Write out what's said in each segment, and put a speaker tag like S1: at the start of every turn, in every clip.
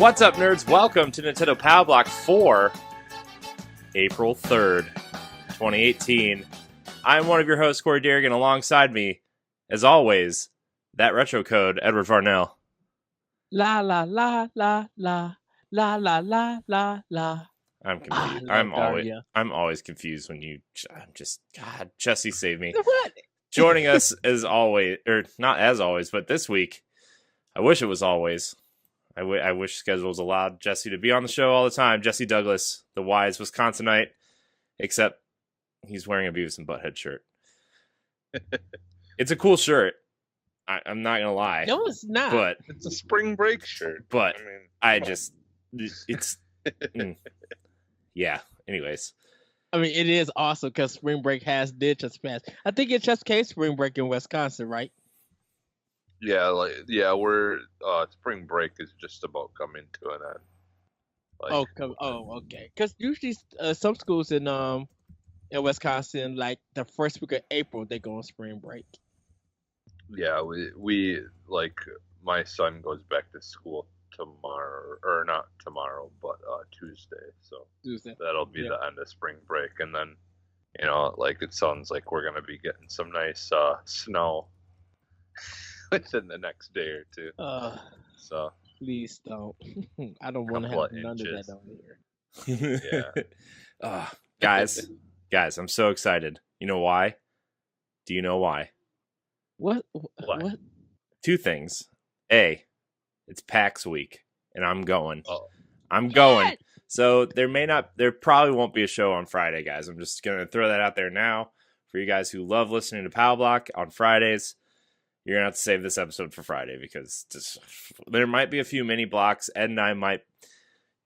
S1: What's up, nerds? Welcome to Nintendo Pow Block for April 3rd, 2018. I'm one of your hosts, Corey Dirrig, and alongside me, as always, that retro code, Edward Varnell.
S2: La la la la la la la la la la.
S1: I'm confused. I'm always confused when you. I'm just God. Jesse, save me.
S2: What?
S1: Joining us as always, or not as always, but this week, I wish it was always. I wish schedules allowed Jesse to be on the show all the time. Jesse Douglas, the wise Wisconsinite, except he's wearing a Beavis and Butthead shirt. It's a cool shirt. I'm not gonna lie.
S2: No, it's not.
S1: But
S3: it's a spring break shirt.
S1: But it's yeah. Anyways,
S2: I mean, it is awesome because spring break did just pass. I think it just came spring break in Wisconsin, right?
S3: Yeah, we're spring break is just about coming to an end.
S2: Okay. Because usually some schools in Wisconsin, like the first week of April, they go on spring break.
S3: Yeah, we like my son goes back to school tomorrow, or not tomorrow, but Tuesday. So
S2: Tuesday.
S3: That'll be the end of spring break, and then like it sounds like we're gonna be getting some nice snow within the next day or two. So
S2: please don't. I don't want to have none of that down
S1: here. Yeah. Guys, I'm so excited. You know why? Do you know why?
S2: What?
S1: Two things. A, it's PAX week, and I'm going.
S3: Oh.
S1: I'm going. So there probably won't be a show on Friday, guys. I'm just gonna throw that out there now for you guys who love listening to Pow Block on Fridays. You're gonna have to save this episode for Friday because there might be a few mini blocks. Ed and I might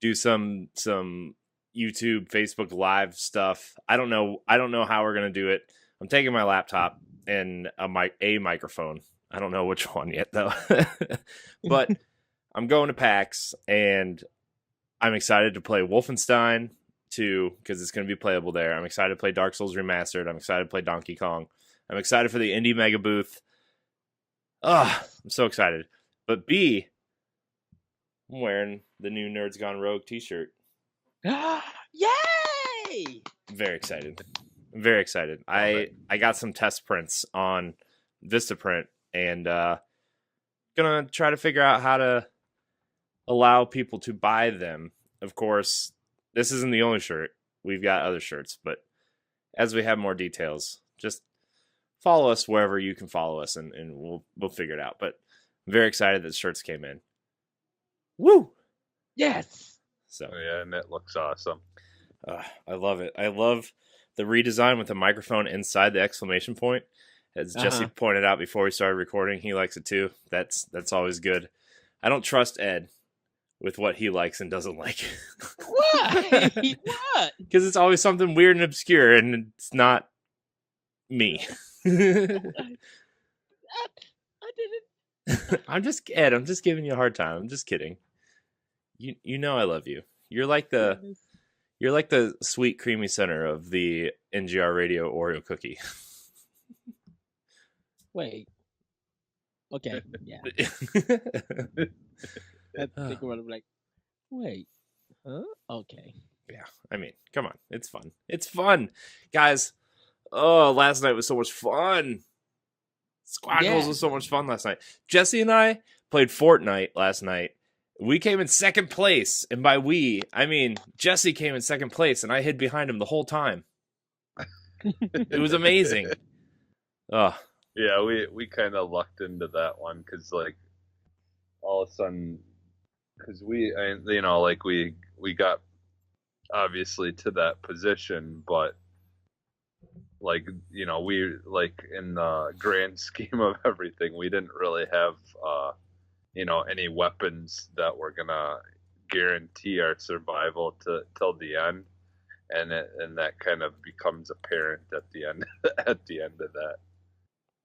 S1: do some YouTube, Facebook Live stuff. I don't know how we're gonna do it. I'm taking my laptop and a microphone. I don't know which one yet though. But I'm going to PAX and I'm excited to play Wolfenstein 2 because it's going to be playable there. I'm excited to play Dark Souls Remastered. I'm excited to play Donkey Kong. I'm excited for the Indie Mega Booth. I'm so excited. But B, I'm wearing the new Nerds Gone Rogue t-shirt.
S2: Yay!
S1: Very excited. I'm very excited. I got some test prints on Vistaprint and gonna try to figure out how to allow people to buy them. Of course, this isn't the only shirt. We've got other shirts, but as we have more details, just follow us wherever you can follow us, and we'll figure it out. But I'm very excited that shirts came in. Woo!
S2: Yes!
S1: So
S3: yeah, and it looks awesome.
S1: I love it. I love the redesign with the microphone inside the exclamation point. As Jesse pointed out before we started recording, he likes it too. That's always good. I don't trust Ed with what he likes and doesn't like.
S2: Why? What?
S1: Because it's always something weird and obscure, and it's not me.
S2: I didn't.
S1: I'm just giving you a hard time. I'm just kidding. You know I love you. You're like the sweet creamy center of the NGR Radio Oreo cookie.
S2: Wait. Okay. Yeah. I think about it like, wait. Huh? Okay.
S1: Yeah. I mean, come on. It's fun. It's fun, guys. Oh, last night was so much fun. Squaggles was so much fun last night. Jesse and I played Fortnite last night. We came in second place. And by we, I mean Jesse came in second place and I hid behind him the whole time. It was amazing. Oh.
S3: Yeah, we kind of lucked into that one because, like, all of a sudden, because we got obviously to that position, but we in the grand scheme of everything, we didn't really have any weapons that were gonna guarantee our survival till the end, and that kind of becomes apparent at the end of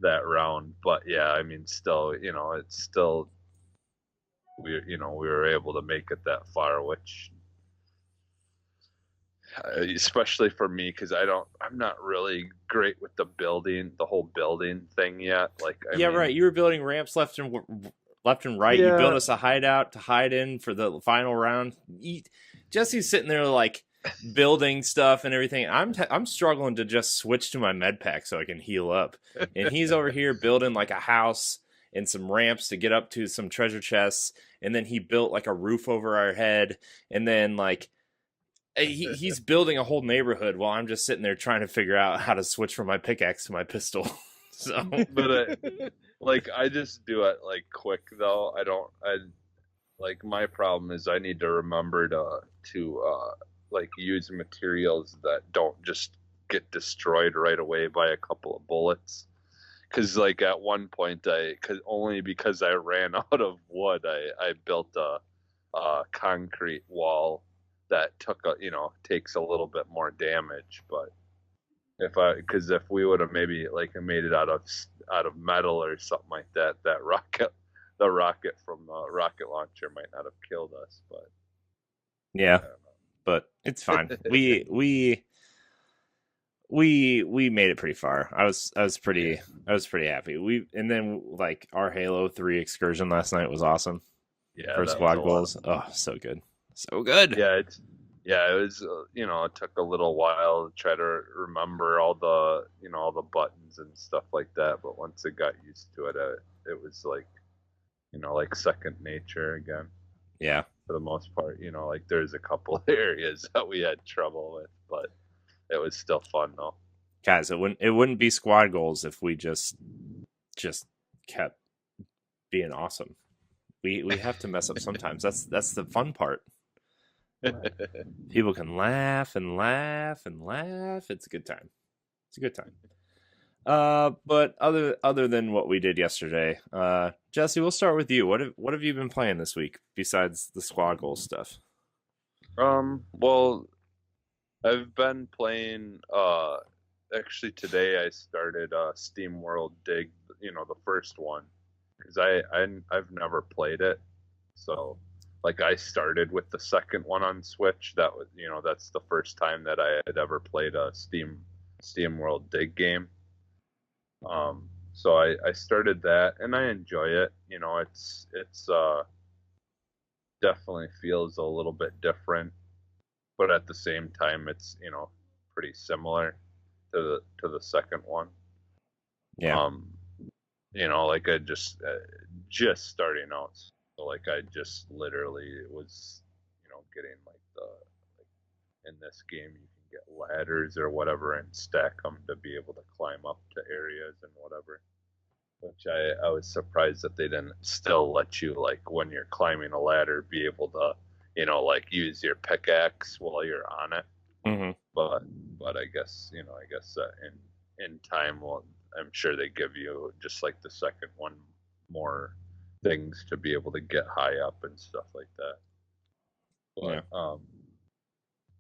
S3: that round. But yeah, I mean, still, it's still we were able to make it that far, which especially for me, because I'm not really great with the whole building thing yet. Like,
S1: right. You were building ramps left and left and right. You
S3: Yeah.
S1: build us a hideout to hide in for the final round. Jesse's sitting there like building stuff and everything. I'm struggling to just switch to my med pack so I can heal up, and he's over here building like a house and some ramps to get up to some treasure chests, and then he built like a roof over our head, and then like he's building a whole neighborhood while I'm just sitting there trying to figure out how to switch from my pickaxe to my pistol. So,
S3: But like I just do it like quick though. I like my problem is I need to remember to like use materials that don't just get destroyed right away by a couple of bullets. Because like at one point because I ran out of wood, I built a concrete wall that takes a little bit more damage. But if we would have maybe like made it out of metal or something like that, the rocket from the rocket launcher might not have killed us. But
S1: yeah, but it's fine. we made it pretty far. I was pretty happy. And then like our Halo 3 excursion last night was awesome.
S3: Yeah,
S1: for squad goals. Oh, so good. So good.
S3: Yeah, it was it took a little while to try to remember all the buttons and stuff like that, but once it got used to it, it was like like second nature again.
S1: Yeah.
S3: For the most part, like there's a couple areas that we had trouble with, but it was still fun though.
S1: Guys, it wouldn't be squad goals if we just kept being awesome. We have to mess up sometimes. That's the fun part. People can laugh and laugh and laugh. It's a good time. But other than what we did yesterday, Jesse, we'll start with you. What have you been playing this week besides the squad goal stuff?
S3: Well, I've been playing. Actually, today I started Steam World Dig. The first one, because I've never played it, so like I started with the second one on Switch. That was that's the first time that I had ever played a Steam World Dig game. So I started that and I enjoy it. It's definitely feels a little bit different, but at the same time it's pretty similar to the second one.
S1: Yeah.
S3: Like I just starting out, so like I just literally was getting like in this game you can get ladders or whatever and stack them to be able to climb up to areas and whatever, which I was surprised that they didn't still let you, like when you're climbing a ladder, be able to like use your pickaxe while you're on it.
S1: Mm-hmm.
S3: But I guess in time, well, I'm sure they give you, just like the second one, more things to be able to get high up and stuff like that. But
S1: yeah.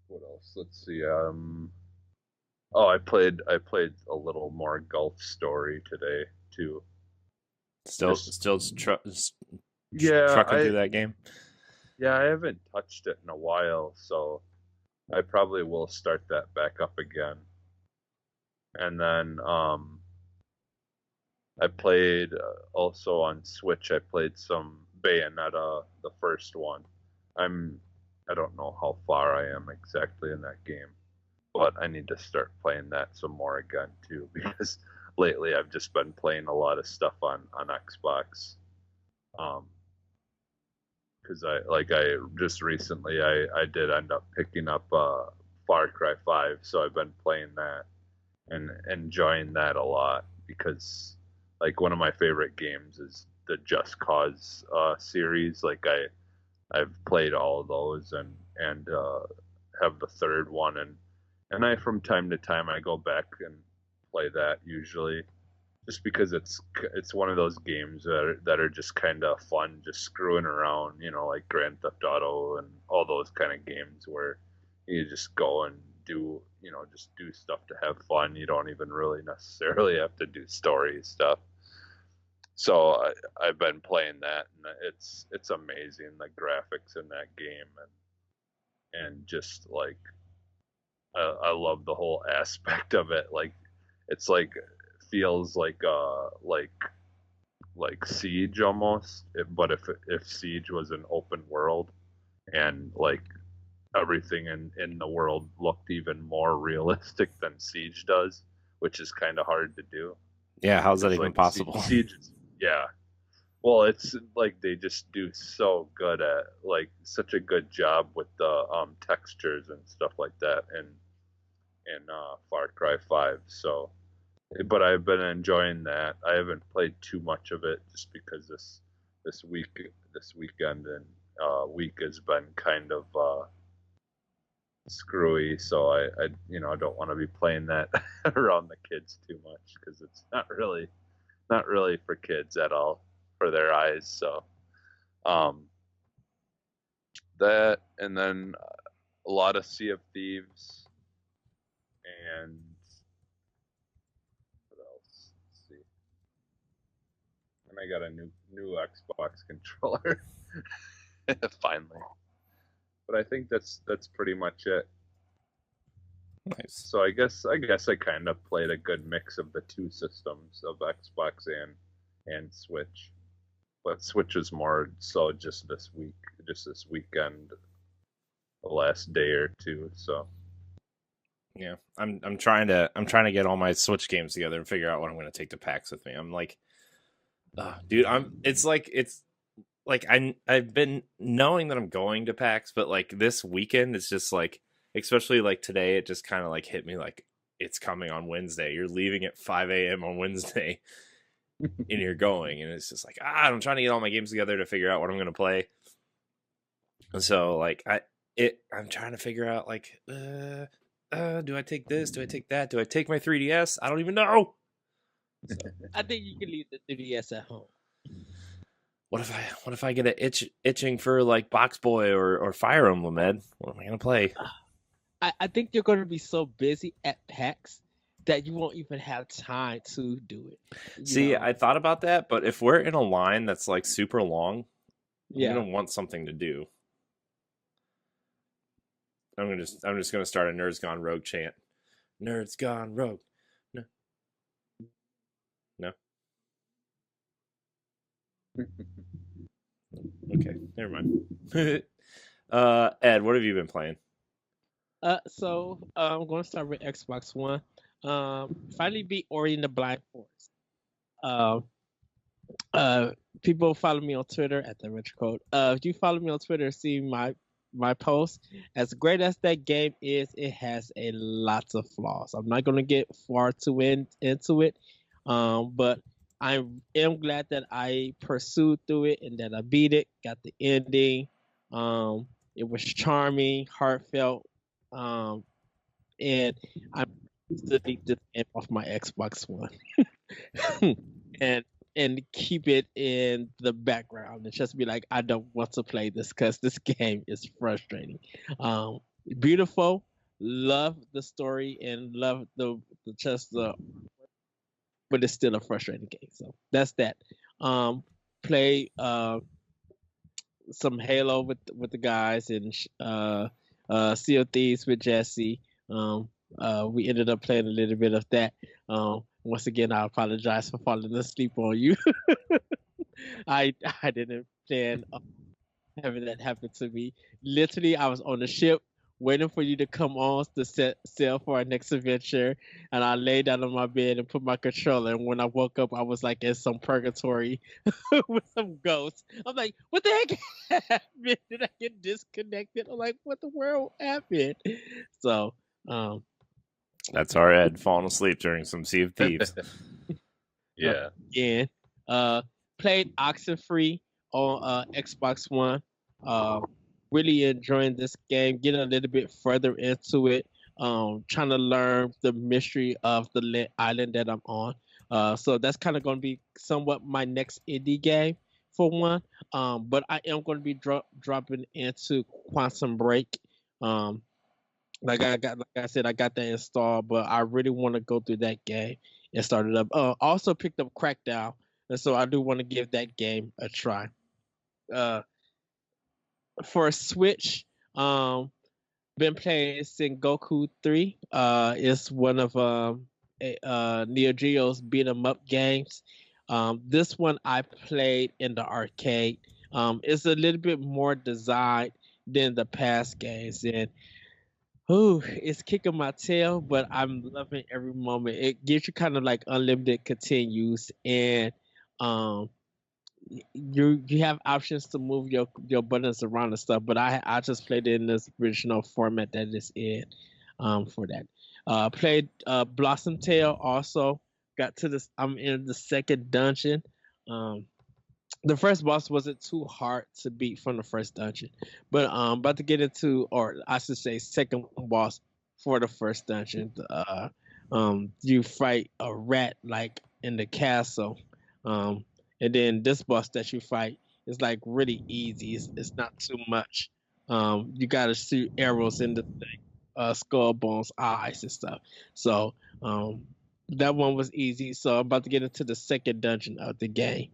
S3: What else? Let's see. I played a little more Gulf Story today too.
S1: Still trucking through that game.
S3: Yeah, I haven't touched it in a while, so I probably will start that back up again. And then I played also on Switch. I played some Bayonetta, the first one. I don't know how far I am exactly in that game, but I need to start playing that some more again too, because lately I've just been playing a lot of stuff on Xbox. Because I just recently I did end up picking up Far Cry 5, so I've been playing that and enjoying that a lot, because like one of my favorite games is the Just Cause series. Like I've played all of those and have the third one, and I from time to time I go back and play that usually, just because it's one of those games that are just kind of fun, just screwing around, like Grand Theft Auto and all those kind of games where you just go and do just do stuff to have fun. You don't even really necessarily have to do story stuff. So I've been playing that, and it's amazing, the graphics in that game, and just like I love the whole aspect of it. Like it's like feels like like Siege almost, but if Siege was an open world and like everything in the world looked even more realistic than Siege does, which is kind of hard to do.
S1: Yeah, how's that even
S3: Like
S1: possible?
S3: Siege is, yeah. Well, it's like they just do so good at like such a good job with the textures and stuff like that in Far Cry 5. So, but I've been enjoying that. I haven't played too much of it just because this weekend and week has been kind of screwy. So I don't want to be playing that around the kids too much because it's not really for kids at all, for their eyes. So that, and then a lot of Sea of Thieves, and what else? Let's see. And I got a new Xbox controller finally. But I think that's pretty much it.
S1: Nice.
S3: So I guess I kind of played a good mix of the two systems of Xbox and Switch. But Switch is more so just this weekend, the last day or two. So
S1: yeah, I'm trying to get all my Switch games together and figure out what I'm going to take to PAX with me. I'm like, dude, it's like I've been knowing that I'm going to PAX, but like this weekend, it's just like, especially like today, it just kind of like hit me like it's coming on Wednesday. You're leaving at 5 a.m. on Wednesday. And you're going, and it's just like I'm trying to get all my games together to figure out what I'm gonna play. And so like I'm trying to figure out like do I take this? Do I take that? Do I take my 3DS? I don't even know.
S2: So, I think you can leave the 3DS at home.
S1: What if I get an itching for like Box Boy or Fire Emblem, Ed? What am I gonna play?
S2: I think you're going to be so busy at PAX that you won't even have time to do it.
S1: See, I thought about that, but if we're in a line that's like super long,
S2: yeah,
S1: I'm gonna want something to do. I'm just gonna start a Nerds Gone Rogue chant. Nerds Gone Rogue. No. Okay, never mind. Ed, what have you been playing?
S2: So I'm going to start with Xbox One. Finally beat Ori and the Blind Forest. People follow me on Twitter at the Retro Code. If you follow me on Twitter, see my post. As great as that game is, it has a lot of flaws. I'm not gonna get far too into it, but I am glad that I pursued through it and that I beat it. Got the ending. It was charming, heartfelt, and I'm to beat this game off my Xbox One. and keep it in the background and just be like, I don't want to play this because this game is frustrating. Beautiful, love the story and love the but it's still a frustrating game. So that's that. Play some Halo with the guys and Sea of Thieves with Jesse. We ended up playing a little bit of that. Once again, I apologize for falling asleep on you. I didn't plan on having that happen to me. Literally, I was on the ship waiting for you to come on to set sail for our next adventure, and I laid down on my bed and put my controller. And when I woke up, I was like in some purgatory with some ghosts. I'm like, what the heck happened? Did I get disconnected? I'm like, what the world happened? So,
S1: That's our Ed falling asleep during some Sea of Thieves.
S3: yeah.
S2: Again, played Oxenfree on Xbox One. Really enjoying this game, getting a little bit further into it, trying to learn the mystery of the island that I'm on. So that's kind of going to be somewhat my next indie game for one. But I am going to be dropping into Quantum Break. Like I said, I got that installed, but I really want to go through that game and start it up. Also picked up Crackdown, and so I do want to give that game a try. For Switch, been playing Sengoku 3. It's one of Neo Geo's beat 'em up games. This one I played in the arcade. It's a little bit more designed than the past games, and it's kicking my tail, but I'm loving every moment. It gives you kind of like unlimited continues, and um, you have options to move your buttons around and stuff. But I just played it in this original format that it's in, for that. Played Blossom Tail also. Got to this. I'm in the second dungeon. Um, the first boss wasn't too hard to beat from the first dungeon, but about to get into, or I should say, second boss for the first dungeon. You fight a rat like in the castle, and then this boss that you fight is like really easy. It's not too much. You gotta shoot arrows in the skull bones eyes and stuff. So that one was easy. So I'm about to get into the second dungeon of the game.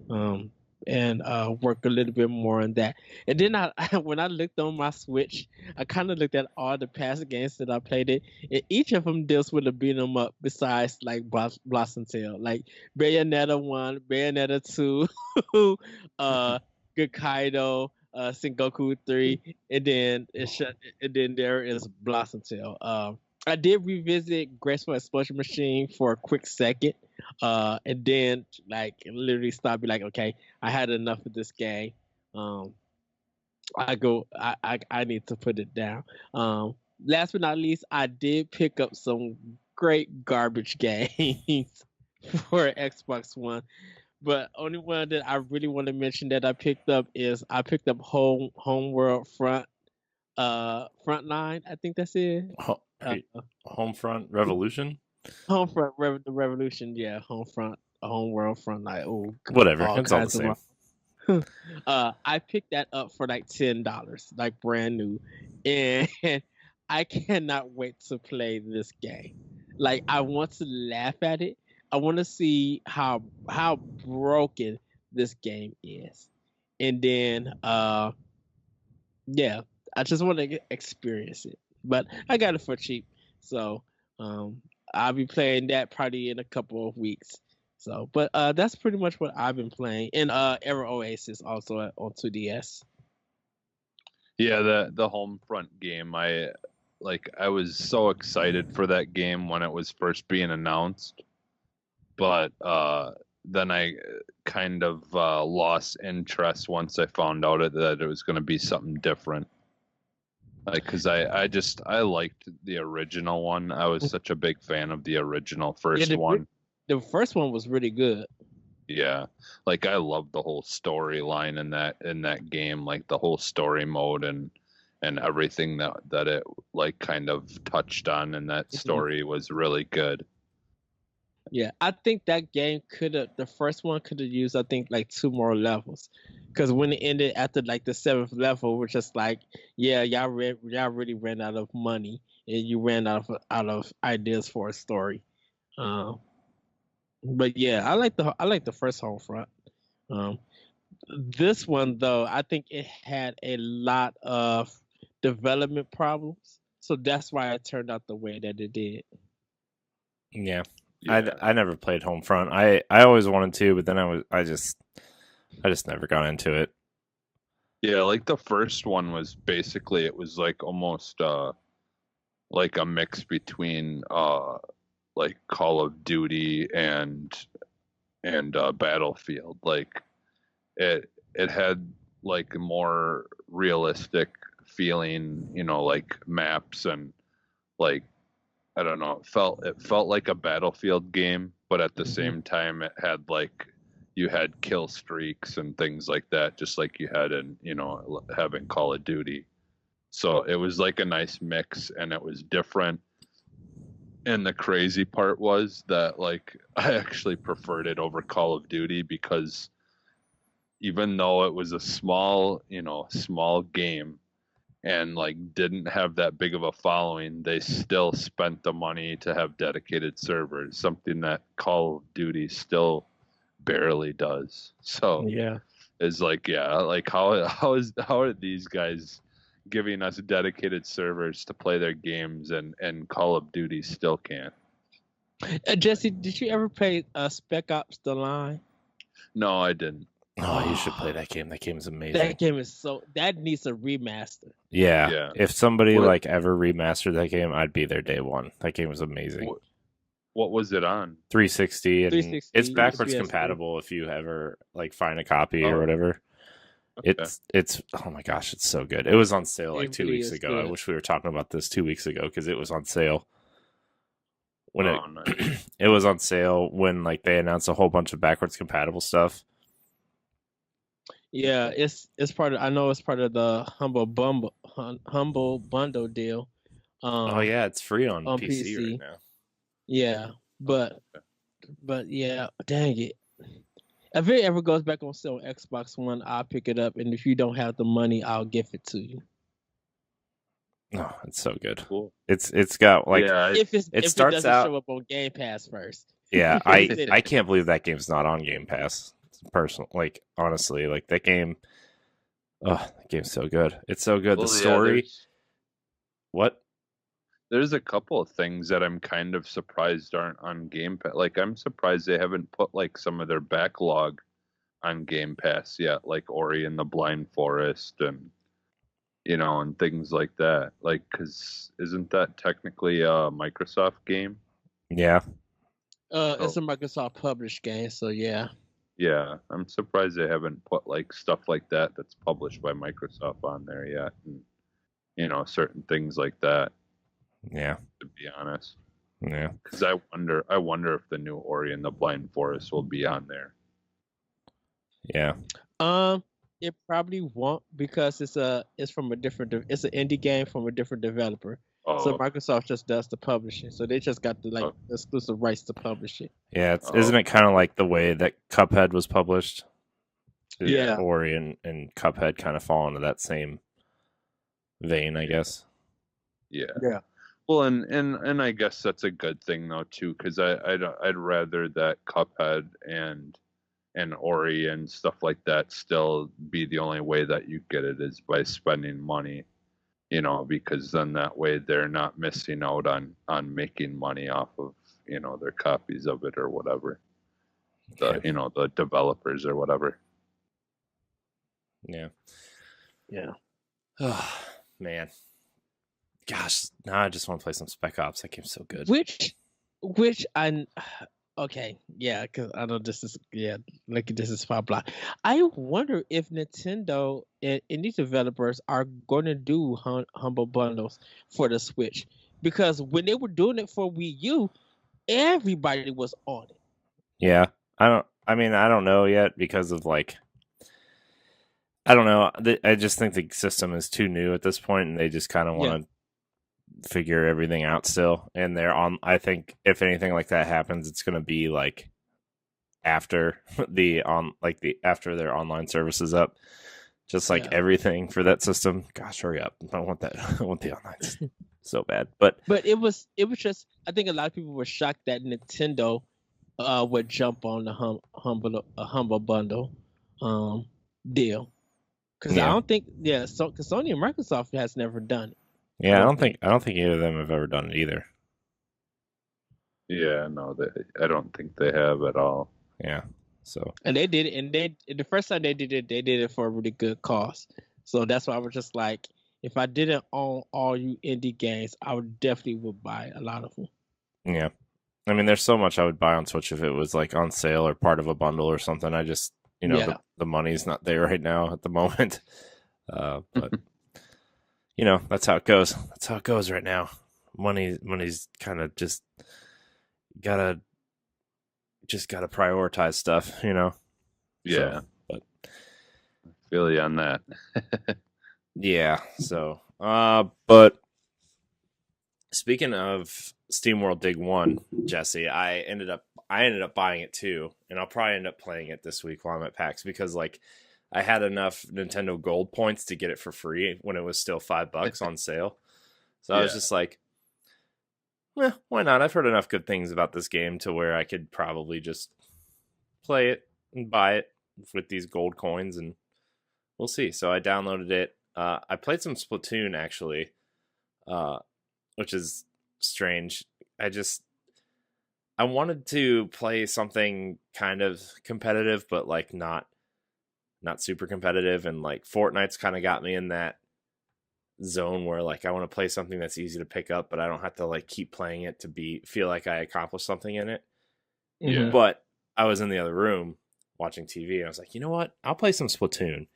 S2: Um, and work a little bit more on that. And then when I looked on my Switch, I kind of looked at all the past games that I played it, and each of them deals with a beat 'em up besides like Blossom Tail, like Bayonetta 1, Bayonetta 2, Gakaido, Sengoku 3, and then there is Blossom Tail. I did revisit Graceful Explosion Machine for a quick second, and then like literally stop. Be like, okay, I had enough of this game. Um, I need to put it down. Last but not least, I did pick up some great garbage games for Xbox One. But only one that I really want to mention that I picked up is I picked up Homeworld Frontline. I think that's it.
S1: Homefront Revolution.
S2: The Revolution, yeah. Homeworld Frontline. Oh,
S1: whatever. It's all the same.
S2: I picked that up for like $10, like brand new, and I cannot wait to play this game. Like I want to laugh at it. I want to see how broken this game is, and then yeah, I just want to experience it. But I got it for cheap, so I'll be playing that probably in a couple of weeks. So, but that's pretty much what I've been playing. And Era Oasis also on 2DS.
S3: Yeah, the Homefront game. I was so excited for that game when it was first being announced, but then I kind of lost interest once I found out that it was going to be something different. Like, cause I liked the original one. I was such a big fan of the original first one.
S2: The first one was really good.
S3: Yeah, like I loved the whole storyline in that game, like the whole story mode and everything that it like kind of touched on, and that story was really good.
S2: Yeah, I think that game the first one could have used, I think, like 2 more levels, because when it ended after like the 7th level, which is like, yeah, y'all really ran out of money and you ran out of ideas for a story. But yeah, I like the first Homefront. This one though, I think it had a lot of development problems, so that's why it turned out the way that it did.
S1: Yeah. I never played Homefront. I always wanted to, but then I just never got into it.
S3: Yeah, like the first one was basically, it was like almost like a mix between like Call of Duty and Battlefield. Like it had like a more realistic feeling, like maps and like, I don't know, it felt like a Battlefield game, but at the same time it had like, you had kill streaks and things like that, just like you had in, having Call of Duty. So it was like a nice mix, and it was different. And the crazy part was that like I actually preferred it over Call of Duty, because even though it was a small game, and like didn't have that big of a following, they still spent the money to have dedicated servers, something that Call of Duty still barely does. So
S2: yeah,
S3: it's like, yeah, like how are these guys giving us dedicated servers to play their games, and Call of Duty still can't?
S2: Jesse, did you ever play Spec Ops: The Line?
S3: No, I didn't.
S1: Oh, you should play that game. That game is amazing.
S2: That game is that needs a remaster.
S1: Yeah. If somebody
S3: What-
S1: ever remastered that game, I'd be there day one. That game was amazing.
S3: What was it on?
S1: 360, and
S2: 360,
S1: it's backwards
S2: PS3.
S1: compatible if you ever find a copy or
S3: Oh.
S1: whatever.
S3: Okay.
S1: It's oh my gosh, it's so good. It was on sale
S2: It
S1: 2
S2: really
S1: weeks
S2: is
S1: ago. I
S2: good.
S1: wish we were talking about this 2 weeks ago because it was on sale. When
S3: nice.
S1: it was on sale when they announced a whole bunch of backwards compatible stuff.
S2: Yeah, it's part of. I know it's part of the humble bundle deal.
S1: Oh yeah, it's free on PC
S2: PC.
S1: right now.
S2: Yeah, but yeah, dang it. If it ever goes back on sale on Xbox One, I'll pick it up, and if you don't have the money, I'll gift it to you.
S1: Oh, it's so good.
S3: Cool.
S1: It's got
S2: if it
S1: starts
S2: doesn't
S1: out
S2: show up on Game Pass first.
S1: Yeah, I can't believe that game's not on Game Pass. Personally, honestly, that game. Oh, that game's so good. It's so good.
S3: Well,
S1: the story. What?
S3: There's a couple of things that I'm kind of surprised aren't on Game Pass. I'm surprised they haven't put some of their backlog on Game Pass yet, like Ori and the Blind Forest and and things like that. Because isn't that technically a Microsoft game?
S1: Yeah.
S2: It's a Microsoft published game, so yeah.
S3: Yeah, I'm surprised they haven't put stuff like that that's published by Microsoft on there yet, and certain things like that.
S1: Yeah.
S3: To be honest.
S1: Yeah.
S3: Because I wonder if the new Ori and the Blind Forest will be on there.
S1: Yeah.
S2: It probably won't because it's an indie game from a different developer.
S3: Oh,
S2: so Microsoft just does the publishing. So they just got the exclusive rights to publish it.
S1: Yeah, isn't it kind of like the way that Cuphead was published?
S2: Yeah.
S1: Ori and Cuphead kind of fall into that same vein, I guess.
S3: Yeah.
S2: Yeah.
S3: Well, and I guess that's a good thing though too, because I'd rather that Cuphead and Ori and stuff like that still be the only way that you get it is by spending money, because then that way they're not missing out on making money off of their copies of it or whatever, the developers or whatever.
S1: Yeah.
S2: Oh
S1: man, gosh, now I just want to play some Spec Ops. That game's so good.
S2: Which I okay, yeah, because I know this is this is Pow Block. I wonder if Nintendo and these developers are going to do humble bundles for the Switch, because when they were doing it for Wii U, everybody was on it.
S1: Yeah, I don't know yet because of I don't know. I just think the system is too new at this point, and they just kind of want to figure everything out still. And they're on. I think if anything like that happens, it's going to be after after their online service is up, just everything for that system. Gosh, hurry up! I want that. I want the online so bad. But
S2: it was just. I think a lot of people were shocked that Nintendo would jump on the humble bundle deal. Because I don't think, because Sony and Microsoft has never done it.
S1: Yeah, I don't think either of them have ever done it either.
S3: Yeah, no, I don't think they have at all.
S1: Yeah, so
S2: and they did it, and the first time they did it for a really good cause. So that's why I was just like, if I didn't own all you indie games, I would definitely buy a lot of them.
S1: Yeah, I mean, there's so much I would buy on Switch if it was on sale or part of a bundle or something. I just the money's not there right now at the moment. But that's how it goes. That's how it goes right now. Money's kind of just gotta prioritize stuff,
S3: Yeah.
S1: So, but
S3: I feel you on that.
S1: yeah. So, but speaking of SteamWorld Dig 1, Jesse, I ended up buying it too, and I'll probably end up playing it this week while I'm at PAX because I had enough Nintendo Gold points to get it for free when it was still $5 on sale. So I was just like, why not? I've heard enough good things about this game to where I could probably just play it and buy it with these gold coins, and we'll see. So I downloaded it. I played some Splatoon actually, which is strange. I wanted to play something kind of competitive, but like not super competitive, and like Fortnite's kind of got me in that zone where like I want to play something that's easy to pick up, but I don't have to like keep playing it to feel like I accomplished something in it.
S3: Yeah.
S1: But I was in the other room watching TV, and I was like, you know what? I'll play some Splatoon.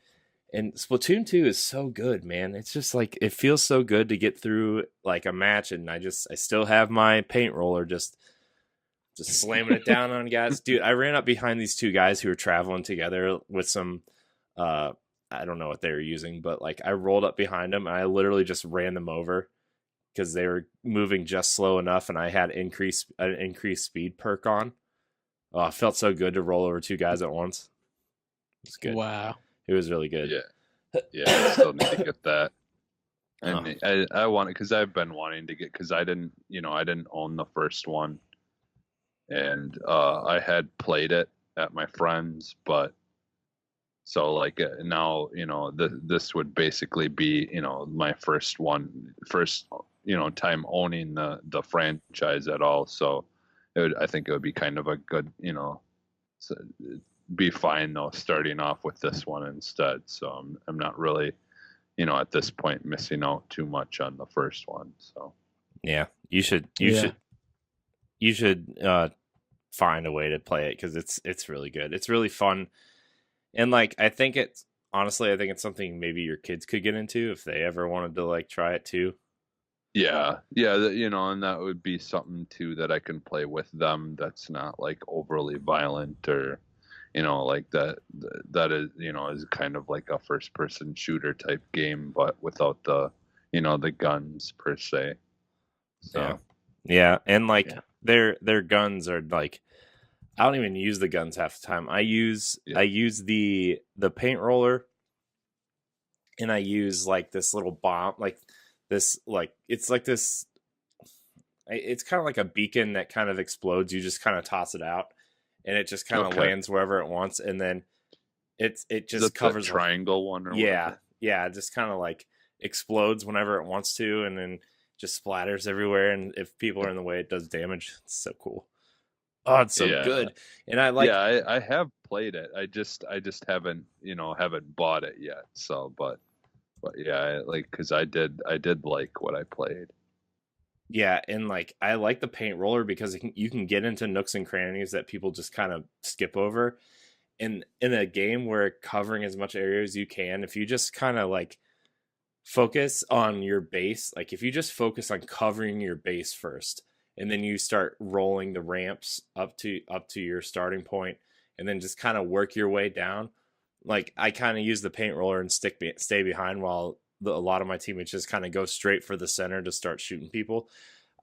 S1: And Splatoon 2 is so good, man. It's just like it feels so good to get through like a match, and I still have my paint roller just slamming it down on guys. Dude, I ran up behind these two guys who were traveling together with some I don't know what they were using, but like I rolled up behind them and I literally just ran them over because they were moving just slow enough, and I had an increased speed perk on. Oh, it felt so good to roll over two guys at once. It's good.
S2: Wow.
S1: It was really good.
S3: Yeah, I still need to get that. And I want it because I've been wanting to get, because I didn't own the first one, and I had played it at my friend's, but so like now this would basically be my first time owning the franchise at all. So I think it would be kind of a good be fine though starting off with this one instead. So I'm not really at this point missing out too much on the first one. So
S1: yeah, you should find a way to play it because it's really good. It's really fun, and like I think it's something maybe your kids could get into if they ever wanted to like try it too.
S3: Yeah, and that would be something too that I can play with them. That's not like overly violent or like that is is kind of like a first person shooter type game, but without the the guns per se. So
S1: yeah, and like their guns are like, I don't even use the guns half the time. I use the paint roller, and I use like this little bomb, like this, like it's like this. It's kind of like a beacon that kind of explodes. You just kind of toss it out, and it just kind of lands wherever it wants, and then it just covers
S3: the triangle one. Or whatever.
S1: It just kind of like explodes whenever it wants to, and then just splatters everywhere. And if people are in the way, it does damage. It's so cool. Oh, it's so good. And I like.
S3: Yeah, I have played it. I just haven't haven't bought it yet. So, but yeah, because I did like what I played.
S1: Yeah, and like I like the paint roller because you can get into nooks and crannies that people just kind of skip over. And in a game where covering as much area as you can, if you just kind of like focus on your base, like if you just focus on covering your base first, and then you start rolling the ramps up to your starting point, and then just kind of work your way down. Like I kind of use the paint roller and stay behind while a lot of my teammates just kind of go straight for the center to start shooting people.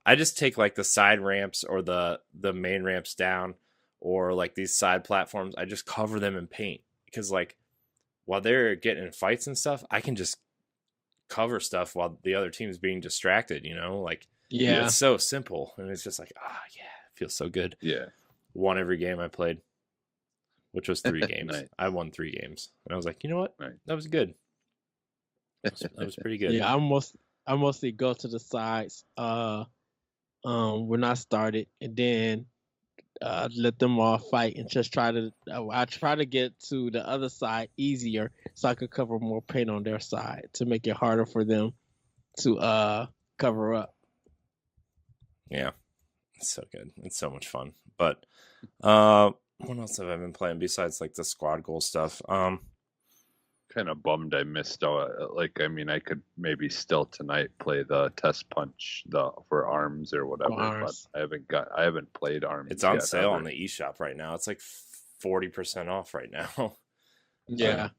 S1: I just take like the side ramps or the main ramps down, or like these side platforms. I just cover them in paint because like while they're getting in fights and stuff, I can just cover stuff while the other team's being distracted, like it's so simple, and it's just like it feels so good.
S3: Yeah,
S1: won every game I played, which was 3 games.
S3: Nice.
S1: I won 3 games, and I was like, you know what,
S3: right.
S1: That was good. That was pretty good.
S2: Yeah, I mostly go to the sides when I started, and then let them all fight, and just I try to get to the other side easier so I could cover more paint on their side to make it harder for them to cover up.
S1: Yeah, it's so good. It's so much fun. But what else have I been playing besides like the squad goal stuff?
S3: Kind of bummed I missed out. I could maybe still tonight play the test punch for arms or whatever, but I haven't played arms.
S1: It's on sale on the eShop right now. It's like 40% off right now.
S2: Yeah.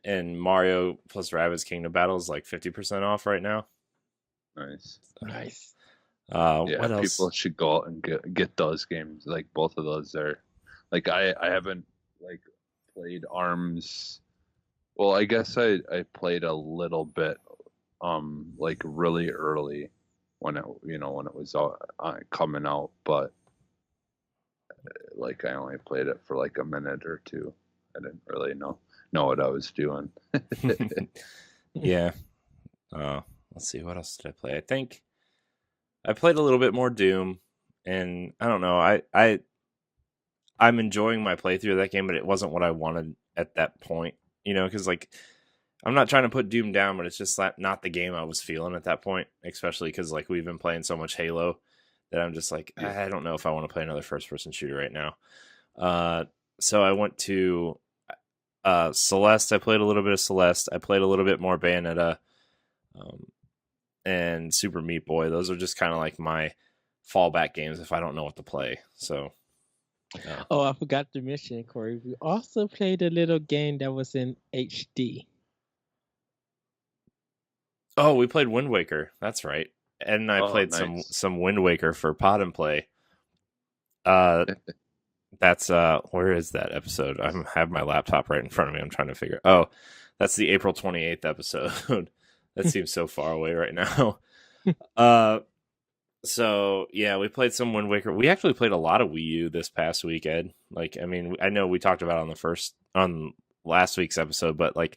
S1: And Mario plus Rabbids Kingdom Battle is like 50% off right now.
S3: Nice.
S1: What else?
S3: People should go out and get those games. Like both of those are like I haven't like played arms. Well, I guess I played a little bit, like really early when it was coming out, but like I only played it for like a minute or two. I didn't really know what I was doing.
S1: Yeah. Let's see, what else did I play? I think I played a little bit more Doom, and I don't know. I'm enjoying my playthrough of that game, but it wasn't what I wanted at that point. Because like I'm not trying to put Doom down, but it's just not the game I was feeling at that point. Especially because like we've been playing so much Halo that I'm just like I don't know if I want to play another first person shooter right now. So I went to Celeste. I played a little bit of Celeste. I played a little bit more Bayonetta, and Super Meat Boy. Those are just kind of like my fallback games if I don't know what to play. So.
S2: Oh, I forgot to mention, Corey. We also played a little game that was in HD.
S1: Oh, we played Wind Waker. That's right. Ed and I played
S3: nice.
S1: some Wind Waker for Pod and Play. That's where is that episode? I have my laptop right in front of me. I'm trying to figure. Oh, that's the April 28th episode. That seems so far away right now. So yeah, we played some Wind Waker. We actually played a lot of Wii U this past week, Ed. Like, I mean, I know we talked about it on last week's episode, but like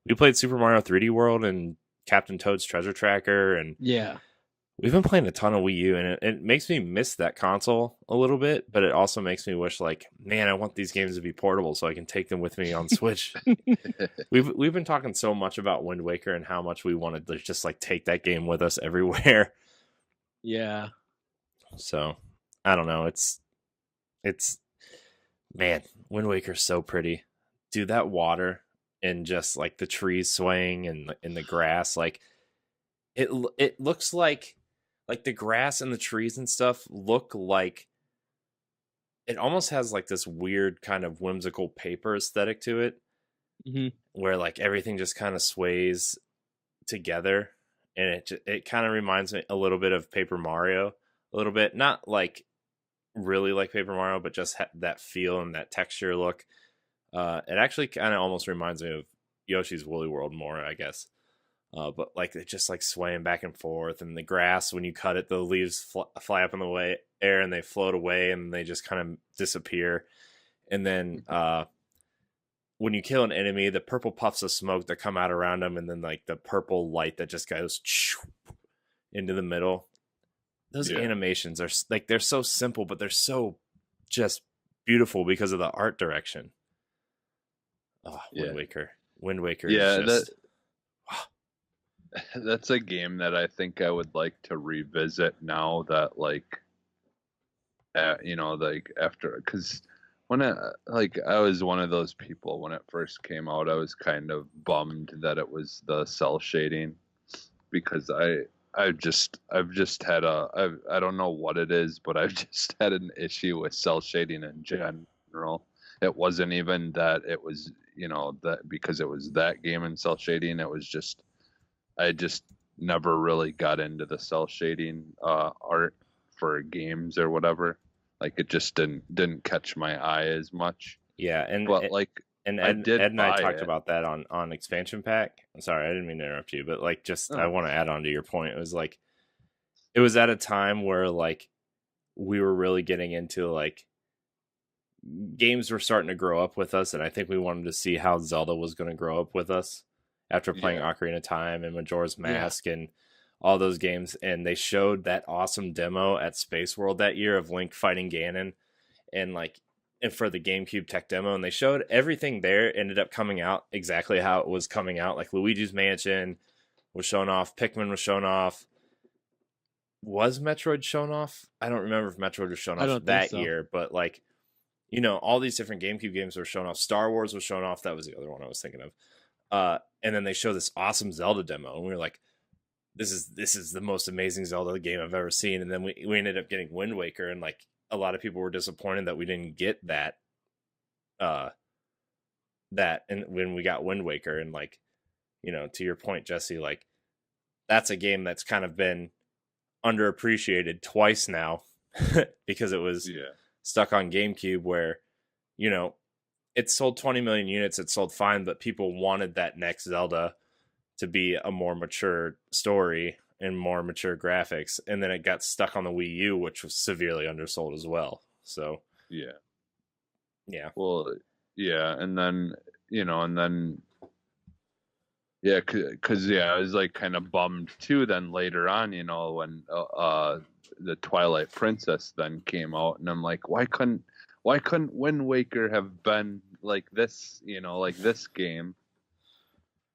S1: we played Super Mario 3D World and Captain Toad's Treasure Tracker, and
S2: yeah,
S1: we've been playing a ton of Wii U, and it makes me miss that console a little bit, but it also makes me wish, like, man, I want these games to be portable so I can take them with me on Switch. We've been talking so much about Wind Waker and how much we wanted to just like take that game with us everywhere.
S2: Yeah.
S1: So I don't know. It's man, Wind Waker's so pretty. Dude, that water and just like the trees swaying and in the grass, like it looks like the grass and the trees and stuff look like it almost has like this weird kind of whimsical paper aesthetic to it, where like everything just kind of sways together, and it kind of reminds me a little bit of Paper Mario, a little bit, not like really like Paper Mario, but just that feel and that texture look. It actually kind of almost reminds me of Yoshi's Woolly World more, I guess. But like it's just like swaying back and forth, and the grass, when you cut it, the leaves fly up in the air and they float away and they just kind of disappear. And then when you kill an enemy, the purple puffs of smoke that come out around them, and then like the purple light that just goes into the middle. Those animations are like, they're so simple, but they're so just beautiful because of the art direction. Oh, Wind Waker.
S3: Yeah,
S1: is just...
S3: that's a game that I think I would like to revisit now that like, like after, because when I was one of those people when it first came out, I was kind of bummed that it was the cell shading, because I've just had I don't know what it is, but I've just had an issue with cell shading in general. It wasn't even that it was, that because it was that game in cell shading, it was just, I just never really got into the cell shading art for games or whatever. Like it just didn't catch my eye as much.
S1: Yeah,
S3: but like,
S1: and Ed and I talked about that on Expansion Pack. I'm sorry, I didn't mean to interrupt you, but like, I want to add on to your point. It was like, it was at a time where like we were really getting into like games were starting to grow up with us, and I think we wanted to see how Zelda was going to grow up with us after playing Ocarina of Time and Majora's Mask and all those games. And they showed that awesome demo at Space World that year of Link fighting Ganon, and for the GameCube tech demo, and they showed everything there ended up coming out exactly how it was coming out. Like Luigi's Mansion was shown off, Pikmin was shown off. Was Metroid shown off? I don't remember if Metroid was shown off that year, but like, all these different GameCube games were shown off. Star Wars was shown off. That was the other one I was thinking of. And then they show this awesome Zelda demo, and we were like, this is the most amazing Zelda game I've ever seen. And then we ended up getting Wind Waker, and like a lot of people were disappointed that we didn't get that and when we got Wind Waker. And like, to your point, Jesse, like that's a game that's kind of been underappreciated twice now because it was stuck on GameCube, where it sold 20 million units, it sold fine, but people wanted that next Zelda to be a more mature story and more mature graphics, and then it got stuck on the Wii U, which was severely undersold as well. So
S3: well, and then because I was like kind of bummed too then later on, when the Twilight Princess then came out, and I'm like, why couldn't Wind Waker have been like this, like this game,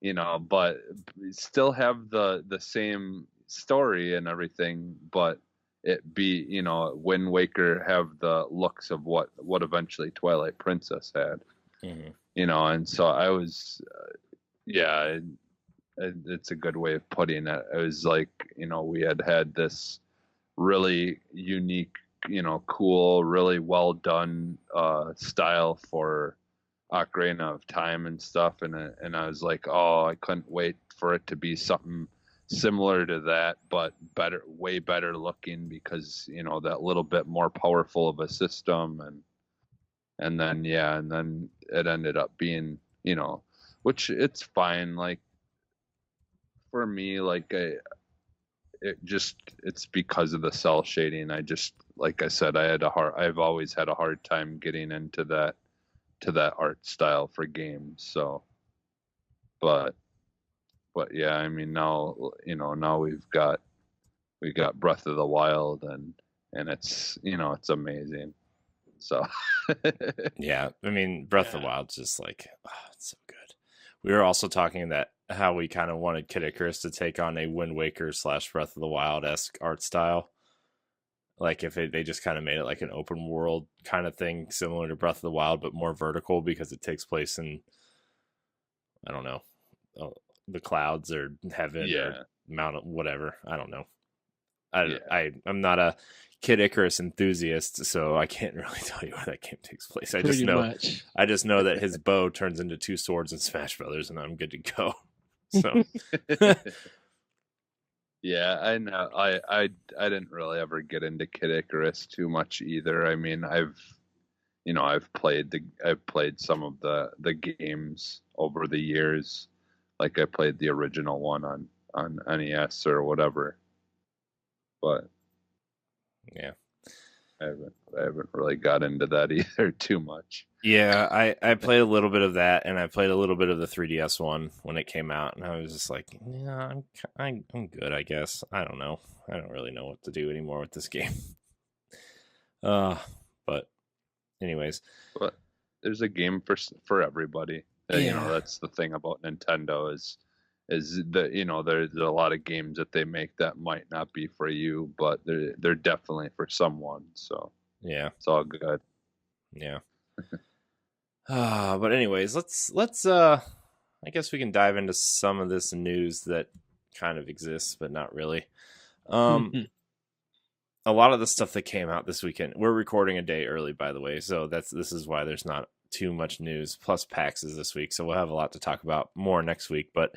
S3: but still have the same story and everything, but it be, Wind Waker have the looks of what eventually Twilight Princess had, and so I was, it's a good way of putting it. It was like, we had this really unique, cool, really well done style for Ocarina of Time and stuff, and I was like, oh, I couldn't wait for it to be something similar to that, but better, way better looking, because that little bit more powerful of a system, and then it ended up being, which it's fine. Like for me, like it's because of the cell shading. I just, like I said, I've always had a hard time getting into that art style for games. So, but yeah, I mean, now we've got Breath of the Wild, and it's it's amazing. So
S1: yeah, I mean, Breath of the Wild's just like, it's so good. We were also talking that how we kind of wanted Kid Icarus to take on a Wind Waker / Breath of the Wild-esque art style. Like if they just kind of made it like an open world kind of thing, similar to Breath of the Wild, but more vertical, because it takes place in, I don't know, the clouds or heaven or mountain, whatever. I don't know. I'm not a Kid Icarus enthusiast, so I can't really tell you where that game takes place. I just know that his bow turns into 2 swords in Smash Brothers, and I'm good to go. So
S3: yeah, I know. I didn't really ever get into Kid Icarus too much either. I mean, I've played some of the games over the years. Like I played the original one on NES or whatever. But
S1: yeah,
S3: I haven't really got into that either too much.
S1: Yeah, I played a little bit of that, and I played a little bit of the 3DS one when it came out, and I was just like, yeah, I'm good, I guess. I don't know. I don't really know what to do anymore with this game. But anyways,
S3: but there's a game for everybody.
S1: Yeah.
S3: That's the thing about Nintendo is that there's a lot of games that they make that might not be for you, but they're definitely for someone. So
S1: yeah,
S3: it's all good.
S1: Yeah. But anyways, let's I guess we can dive into some of this news that kind of exists, but not really. A lot of the stuff that came out this weekend. We're recording a day early, by the way, so this is why there's not too much news. Plus PAX is this week, so we'll have a lot to talk about more next week. But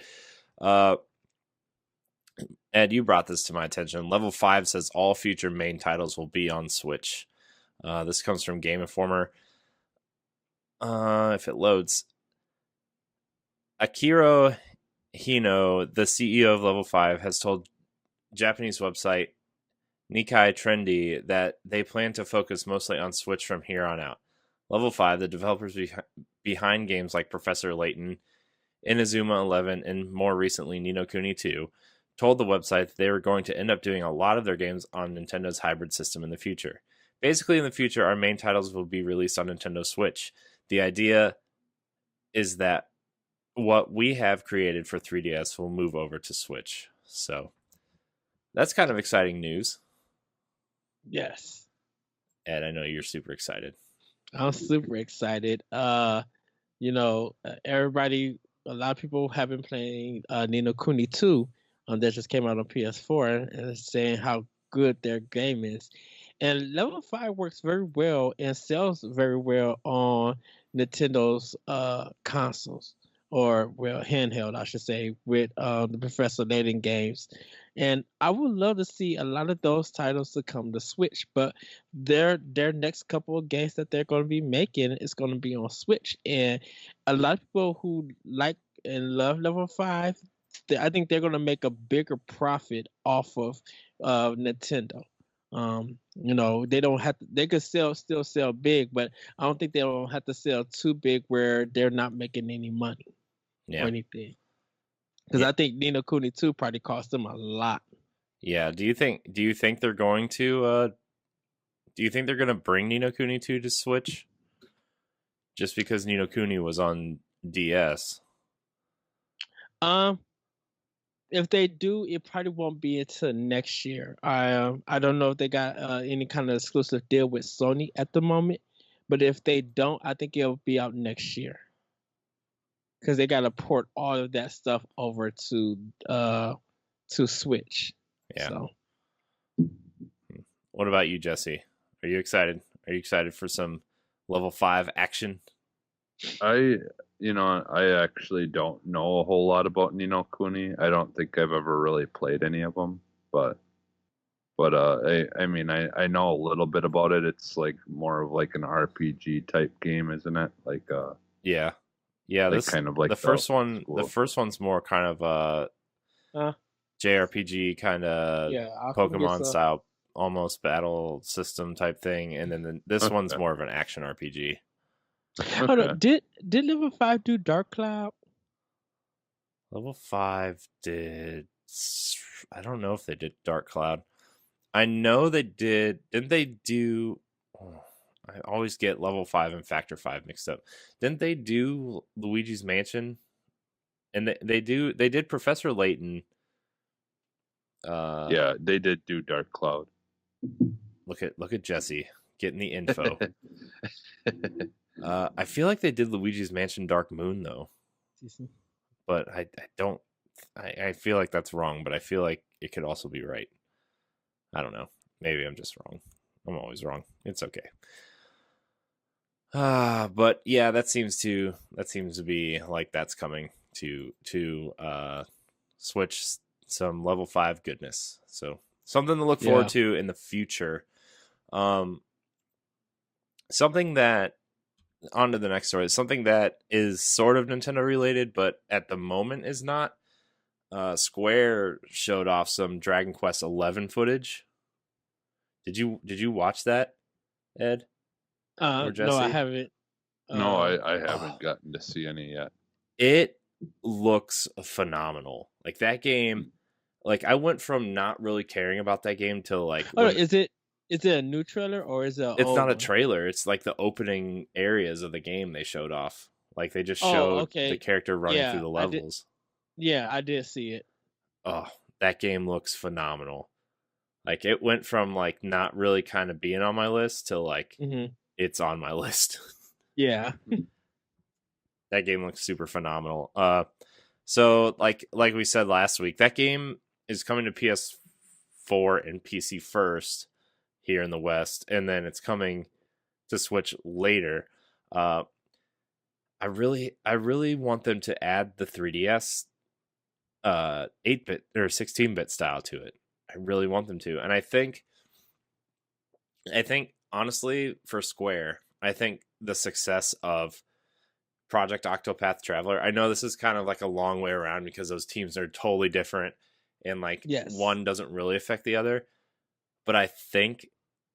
S1: Ed, you brought this to my attention. Level 5 says all future main titles will be on Switch. This comes from Game Informer. If it loads, Akira Hino, the CEO of Level 5, has told Japanese website Nikkei Trendy that they plan to focus mostly on Switch from here on out. Level 5, the developers behind games like Professor Layton, Inazuma 11, and more recently Ni no Kuni 2, told the website that they were going to end up doing a lot of their games on Nintendo's hybrid system in the future. Basically, in the future, our main titles will be released on Nintendo Switch. The idea is that what we have created for 3DS will move over to Switch. So that's kind of exciting news.
S2: Yes.
S1: Ed, I know you're super excited.
S2: I'm super excited. Everybody, a lot of people have been playing Ni no Kuni 2 that just came out on PS4 and saying how good their game is. And Level 5 works very well and sells very well on Nintendo's consoles, or handheld, I should say, with the Professor Layton games. And I would love to see a lot of those titles to come to Switch, but their next couple of games that they're going to be making is going to be on Switch. And a lot of people who like and love Level 5, I think they're going to make a bigger profit off of Nintendo. They don't have to, they could still sell big, but I don't think they don't have to sell too big where they're not making any money or anything. Because I think Ni no Kuni 2 probably cost them a lot.
S1: Yeah. Do you think they're going to bring Ni no Kuni 2 to Switch? Just because Ni no Kuni was on DS.
S2: Um, if they do, it probably won't be until next year. I don't know if they got any kind of exclusive deal with Sony at the moment, but if they don't, I think it'll be out next year because they got to port all of that stuff over to Switch.
S1: Yeah.
S2: So,
S1: What about you, Jesse? Are you excited? Are you excited for some level 5 action?
S3: I actually don't know a whole lot about Ni no Kuni. I don't think I've ever really played any of them, but I know a little bit about it. It's like more of like an RPG type game, isn't it? Like
S1: Yeah.
S3: like
S1: This
S3: kind of like
S1: the first one.
S3: school.
S1: The first one's more kind of JRPG kind of
S2: yeah, I think
S1: Pokemon
S2: it's
S1: style, almost battle system type thing, and then this one's
S3: Okay.
S1: more of an action RPG.
S2: Hold
S3: Okay.
S2: on, did Level 5 do Dark Cloud?
S1: Level 5 did. I don't know if they did Dark Cloud. I know they did. Didn't they do? Oh, I always get Level 5 and Factor 5 mixed up. Didn't they do Luigi's Mansion? And they did Professor Layton.
S3: Yeah, they did do Dark Cloud.
S1: Look at Jesse getting the info. I feel like they did Luigi's Mansion Dark Moon though, but I don't. I feel like that's wrong, but I feel like it could also be right. I don't know. Maybe I'm just wrong. I'm always wrong. It's okay. But yeah, that seems to be like that's coming to Switch, some level 5 goodness. So something to look forward to in the future. Something that on to the next story. Something that is sort of Nintendo related, but at the moment is not. Square showed off some Dragon Quest 11 footage. Did you watch that, Ed? Or Jesse?
S2: No, I haven't.
S3: No, I haven't gotten to see any yet.
S1: It looks phenomenal. Like that game, like I went from not really caring about that game till like.
S2: Is it a new trailer or is it?
S1: It's not a trailer. It's like the opening areas of the game they showed off. Like they just showed the character running through the levels.
S2: I did see it.
S1: Oh, that game looks phenomenal. Like it went from like not really kind of being on my list to like it's on my list.
S2: Yeah.
S1: That game looks super phenomenal. So like we said last week, that game is coming to PS4 and PC first here in the West, and then it's coming to Switch later. I really want them to add the 3DS 8-bit or 16-bit style to it. I really want them to. And I think honestly for Square, I think the success of Project Octopath Traveler, I know this is kind of like a long way around because those teams are totally different and like one doesn't really affect the other. But I think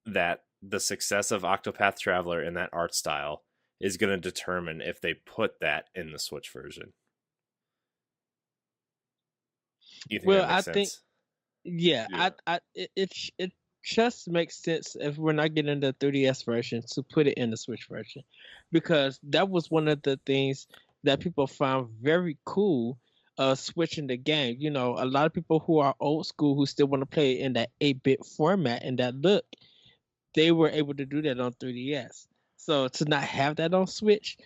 S1: that the success of Octopath Traveler in that art style is going to determine if they put that in the Switch version. You think that makes sense?
S2: It just makes sense if we're not getting the 3DS version to put it in the Switch version, because that was one of the things that people found very cool. Switching the game, you know, a lot of people who are old school who still want to play in that 8-bit format and that look, they were able to do that on 3DS. So to not have that on Switch,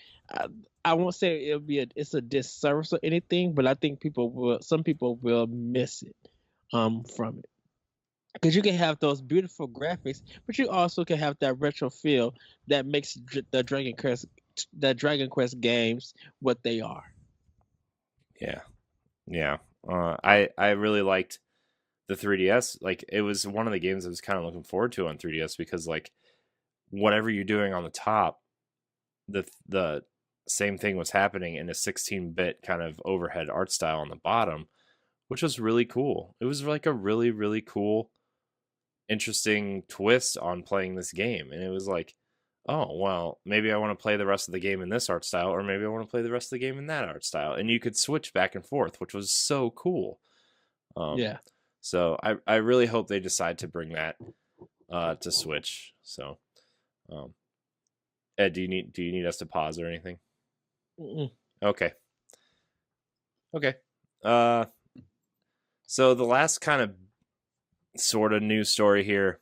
S2: I won't say it's a disservice or anything, but I think some people will miss it from it. Because you can have those beautiful graphics, but you also can have that retro feel that makes the Dragon Quest games what they are.
S1: Yeah. I really liked the 3DS. Like it was one of the games I was kind of looking forward to on 3DS because like whatever you're doing on the top, the same thing was happening in a 16-bit kind of overhead art style on the bottom, which was really cool. It was like a really, really cool, interesting twist on playing this game. And it was like, oh, well, maybe I want to play the rest of the game in this art style, or maybe I want to play the rest of the game in that art style. And you could switch back and forth, which was so cool. So I really hope they decide to bring that to Switch. So, Ed, do you need us to pause or anything?
S2: Mm-mm.
S1: Okay. So the last kind of sort of news story here.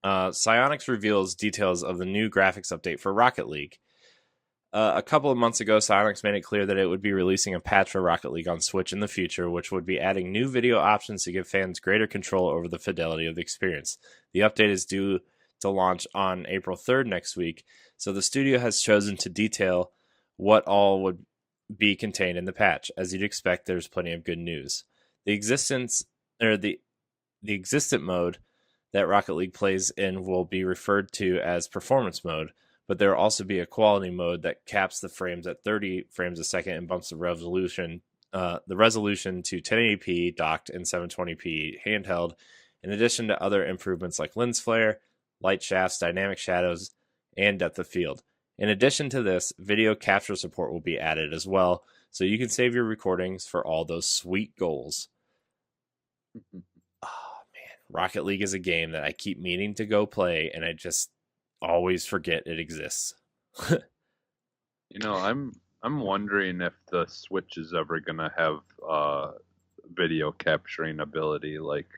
S1: Psyonix reveals details of the new graphics update for Rocket League. A couple of months ago, Psyonix made it clear that it would be releasing a patch for Rocket League on Switch in the future, which would be adding new video options to give fans greater control over the fidelity of the experience. The update is due to launch on April 3rd next week, so the studio has chosen to detail what all would be contained in the patch. As you'd expect, there's plenty of good news. The existent mode that Rocket League plays in will be referred to as performance mode, but there will also be a quality mode that caps the frames at 30 frames a second and bumps the resolution to 1080p docked and 720p handheld, in addition to other improvements like lens flare, light shafts, dynamic shadows, and depth of field. In addition to this, video capture support will be added as well, so you can save your recordings for all those sweet goals. Oh man, Rocket League is a game that I keep meaning to go play, and I just always forget it exists.
S3: I'm wondering if the Switch is ever gonna have video capturing ability, like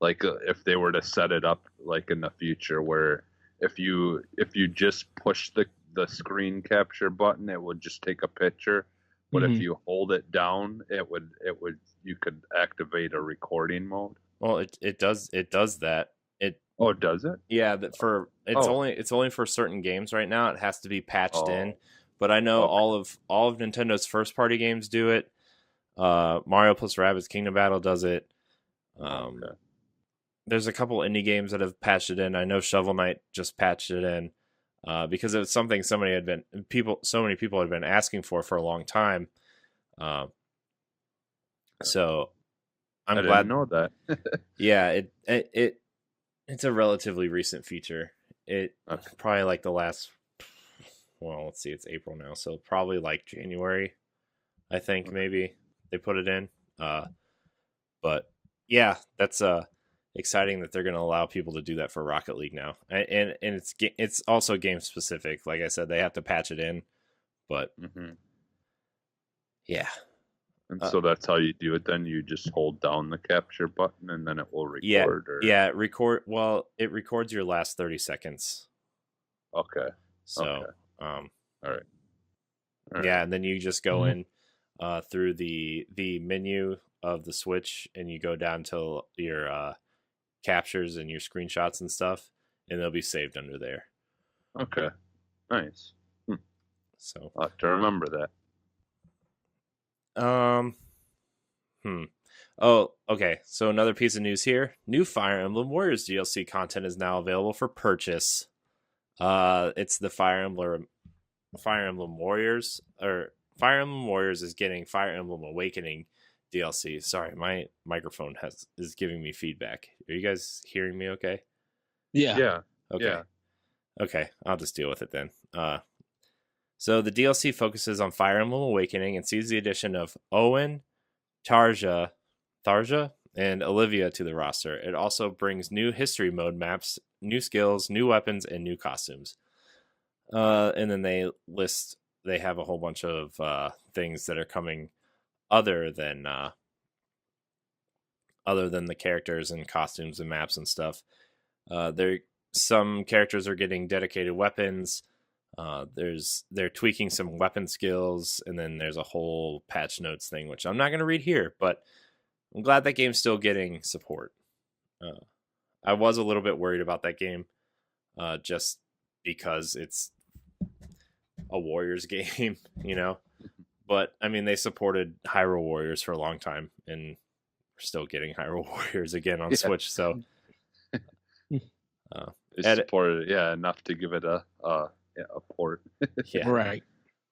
S3: if they were to set it up like in the future, where if you just push the screen capture button, it would just take a picture, but if you hold it down, it would you could activate a recording mode.
S1: Well, it does that.
S3: Oh, does it?
S1: Yeah, that it's only for certain games right now. It has to be patched in, but I know all of Nintendo's first party games do it. Mario plus Rabbids Kingdom Battle does it. There's a couple indie games that have patched it in. I know Shovel Knight just patched it in because it was something so many people had been asking for a long time. So I'm glad
S3: to know that.
S1: Yeah, it's a relatively recent feature. Probably like the last, well, let's see, it's April now, so probably like January, I think maybe they put it in. But yeah, that's exciting that they're going to allow people to do that for Rocket League now, and it's also game specific. Like I said, they have to patch it in, but yeah.
S3: And so that's how you do it. Then you just hold down the capture button, and then it will record.
S1: Record. Well, it records your last 30 seconds.
S3: Okay.
S1: So,
S3: all right.
S1: Yeah, and then you just go in through the menu of the Switch, and you go down to your captures and your screenshots and stuff, and they'll be saved under there.
S3: Okay. Nice.
S1: So
S3: I'll have to remember that.
S1: Oh, okay. So another piece of news here. New Fire Emblem Warriors DLC content is now available for purchase. It's the Fire Emblem Warriors, or Fire Emblem Warriors is getting Fire Emblem Awakening DLC. Sorry, my microphone is giving me feedback. Are you guys hearing me okay?
S2: Yeah.
S1: Okay.
S3: Yeah.
S1: Okay, I'll just deal with it then. So the DLC focuses on Fire Emblem Awakening and sees the addition of Owen, Tharja, and Olivia to the roster. It also brings new history mode maps, new skills, new weapons, and new costumes. And then they have a whole bunch of things that are coming other than the characters and costumes and maps and stuff. Some characters are getting dedicated weapons. They're tweaking some weapon skills, and then there's a whole patch notes thing, which I'm not going to read here, but I'm glad that game's still getting support. I was a little bit worried about that game, just because it's a Warriors game, but I mean, they supported Hyrule Warriors for a long time, and we're still getting Hyrule Warriors again on Switch, so
S3: They supported it, enough to give it a port.
S1: Yeah.
S2: Right.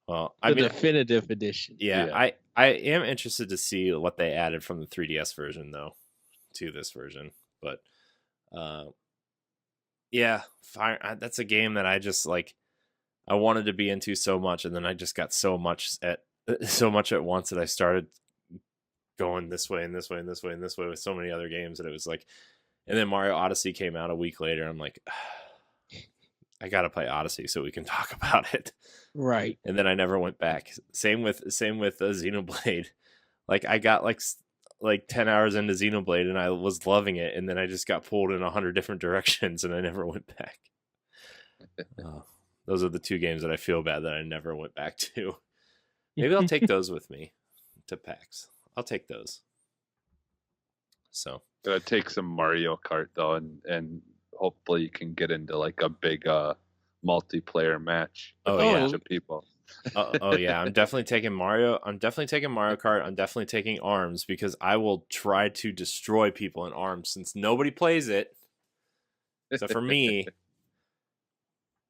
S1: Well,
S2: The definitive edition.
S1: Yeah, I am interested to see what they added from the 3DS version though to this version. But that's a game that I just I wanted to be into so much, and then I just got so much at once that I started going this way and this way and this way and this way with so many other games that it was like, and then Mario Odyssey came out a week later. I'm like, I gotta play Odyssey so we can talk about it.
S2: Right.
S1: And then I never went back. Same with Xenoblade. Like I got like 10 hours into Xenoblade and I was loving it, and then I just got pulled in 100 different directions and I never went back. Those are the two games that I feel bad that I never went back to. Maybe I'll take those with me to PAX. I'll take those. So
S3: Gotta take some Mario Kart though, and hopefully you can get into like a big multiplayer match with a bunch of people.
S1: Oh yeah, I'm definitely taking Mario. I'm definitely taking Mario Kart. I'm definitely taking ARMS because I will try to destroy people in ARMS since nobody plays it. So for me, that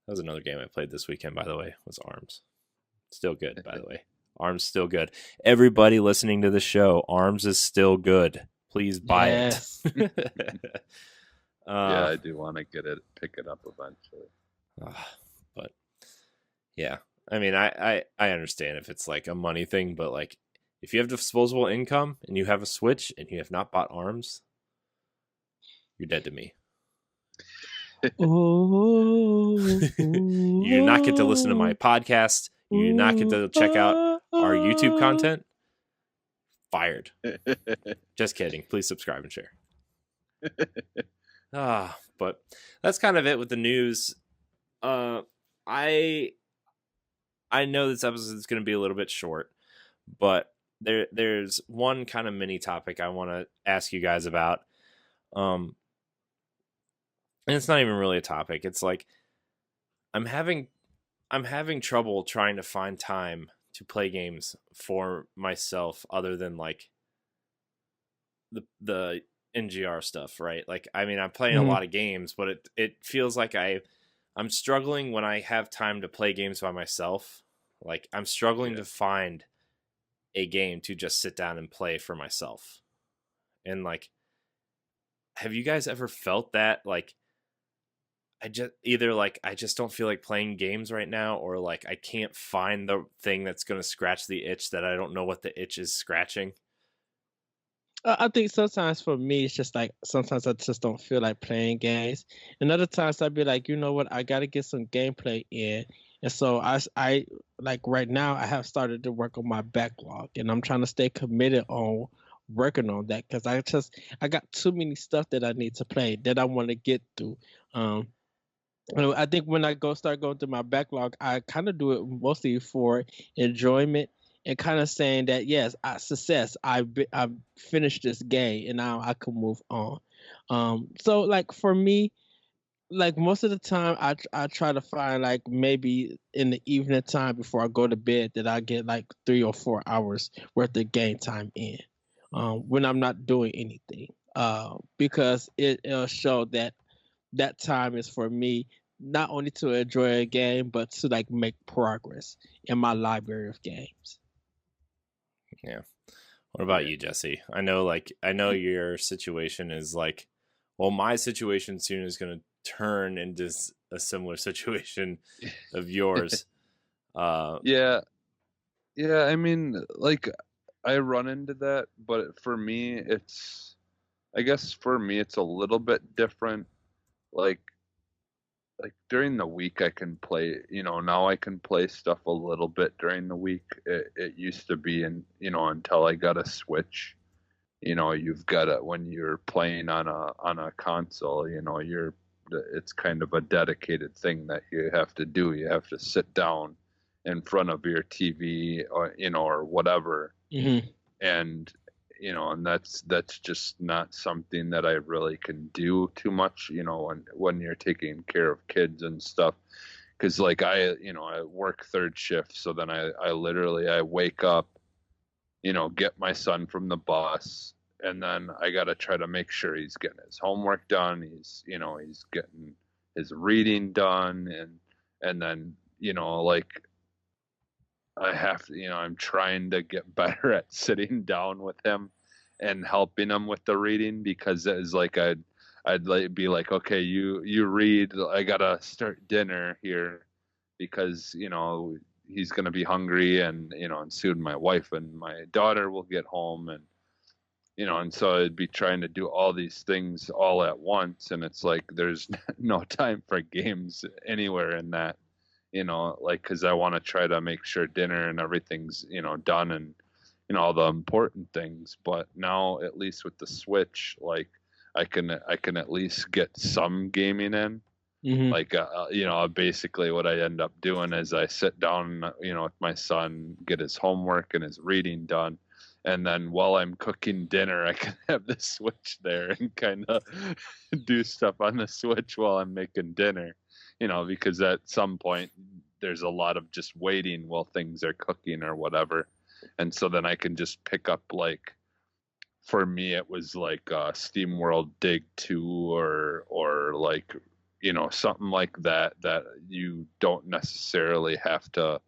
S1: was another game I played this weekend, by the way, was ARMS. Still good, by the way. ARMS still good. Everybody listening to the show, ARMS is still good. Please buy it.
S3: Yeah, I do want to pick it up eventually.
S1: But yeah, I mean, I understand if it's like a money thing, but like if you have disposable income and you have a Switch and you have not bought ARMS, you're dead to me. You do not get to listen to my podcast. You do not get to check out our YouTube content. Fired. Just kidding. Please subscribe and share. But that's kind of it with the news. I know this episode is going to be a little bit short, but there's one kind of mini topic I want to ask you guys about. And it's not even really a topic. It's like I'm having trouble trying to find time to play games for myself other than like the NGR stuff, right? Like, I mean, I'm playing a lot of games, but it feels like I'm struggling when I have time to play games by myself. Like, I'm struggling to find a game to just sit down and play for myself. And like, have you guys ever felt that? Like, I just don't feel like playing games right now, or like I can't find the thing that's going to scratch the itch that I don't know what the itch is scratching.
S2: I think sometimes for me, it's just like sometimes I just don't feel like playing games. And other times I'd be like, you know what, I got to get some gameplay in. And so I like right now I have started to work on my backlog, and I'm trying to stay committed on working on that because I got too many stuff that I need to play that I want to get through. I think when I start going through my backlog, I kind of do it mostly for enjoyment and kind of saying that yes, success. I've finished this game and now I can move on. So like for me, like most of the time, I try to find like maybe in the evening time before I go to bed that I get like 3 or 4 hours worth of game time in, when I'm not doing anything. Because it'll show that time is for me not only to enjoy a game but to like make progress in my library of games.
S1: Yeah. What about you, Jesse? I know your situation is like, well, my situation soon is going to turn into a similar situation of yours.
S3: Yeah. I mean, like I run into that, but for me, I guess for me, it's a little bit different. Like during the week I can play, now I can play stuff a little bit during the week. It used to be until I got a Switch, you've got to, when you're playing on a console, it's kind of a dedicated thing that you have to do. You have to sit down in front of your TV or whatever.
S2: Mm-hmm.
S3: And and that's just not something that I really can do too much, when you're taking care of kids and stuff. Because like I work third shift, so then I literally wake up, get my son from the bus, and then I gotta try to make sure he's getting his homework done, he's getting his reading done, and then like I have to, I'm trying to get better at sitting down with him and helping him with the reading, because it's like I'd like be like, okay, you read, I gotta start dinner here, because he's gonna be hungry, and and soon my wife and my daughter will get home, and so I'd be trying to do all these things all at once, and it's like there's no time for games anywhere in that, like because I want to try to make sure dinner and everything's done, and all the important things. But now at least with the Switch, like I can at least get some gaming in.
S2: Mm-hmm.
S3: Like basically what I end up doing is I sit down with my son, get his homework and his reading done, and then while I'm cooking dinner I can have the Switch there and kind of do stuff on the Switch while I'm making dinner, because at some point there's a lot of just waiting while things are cooking or whatever. And so then I can just pick up, like, for me it was like Steam World Dig 2 or like something like that you don't necessarily have to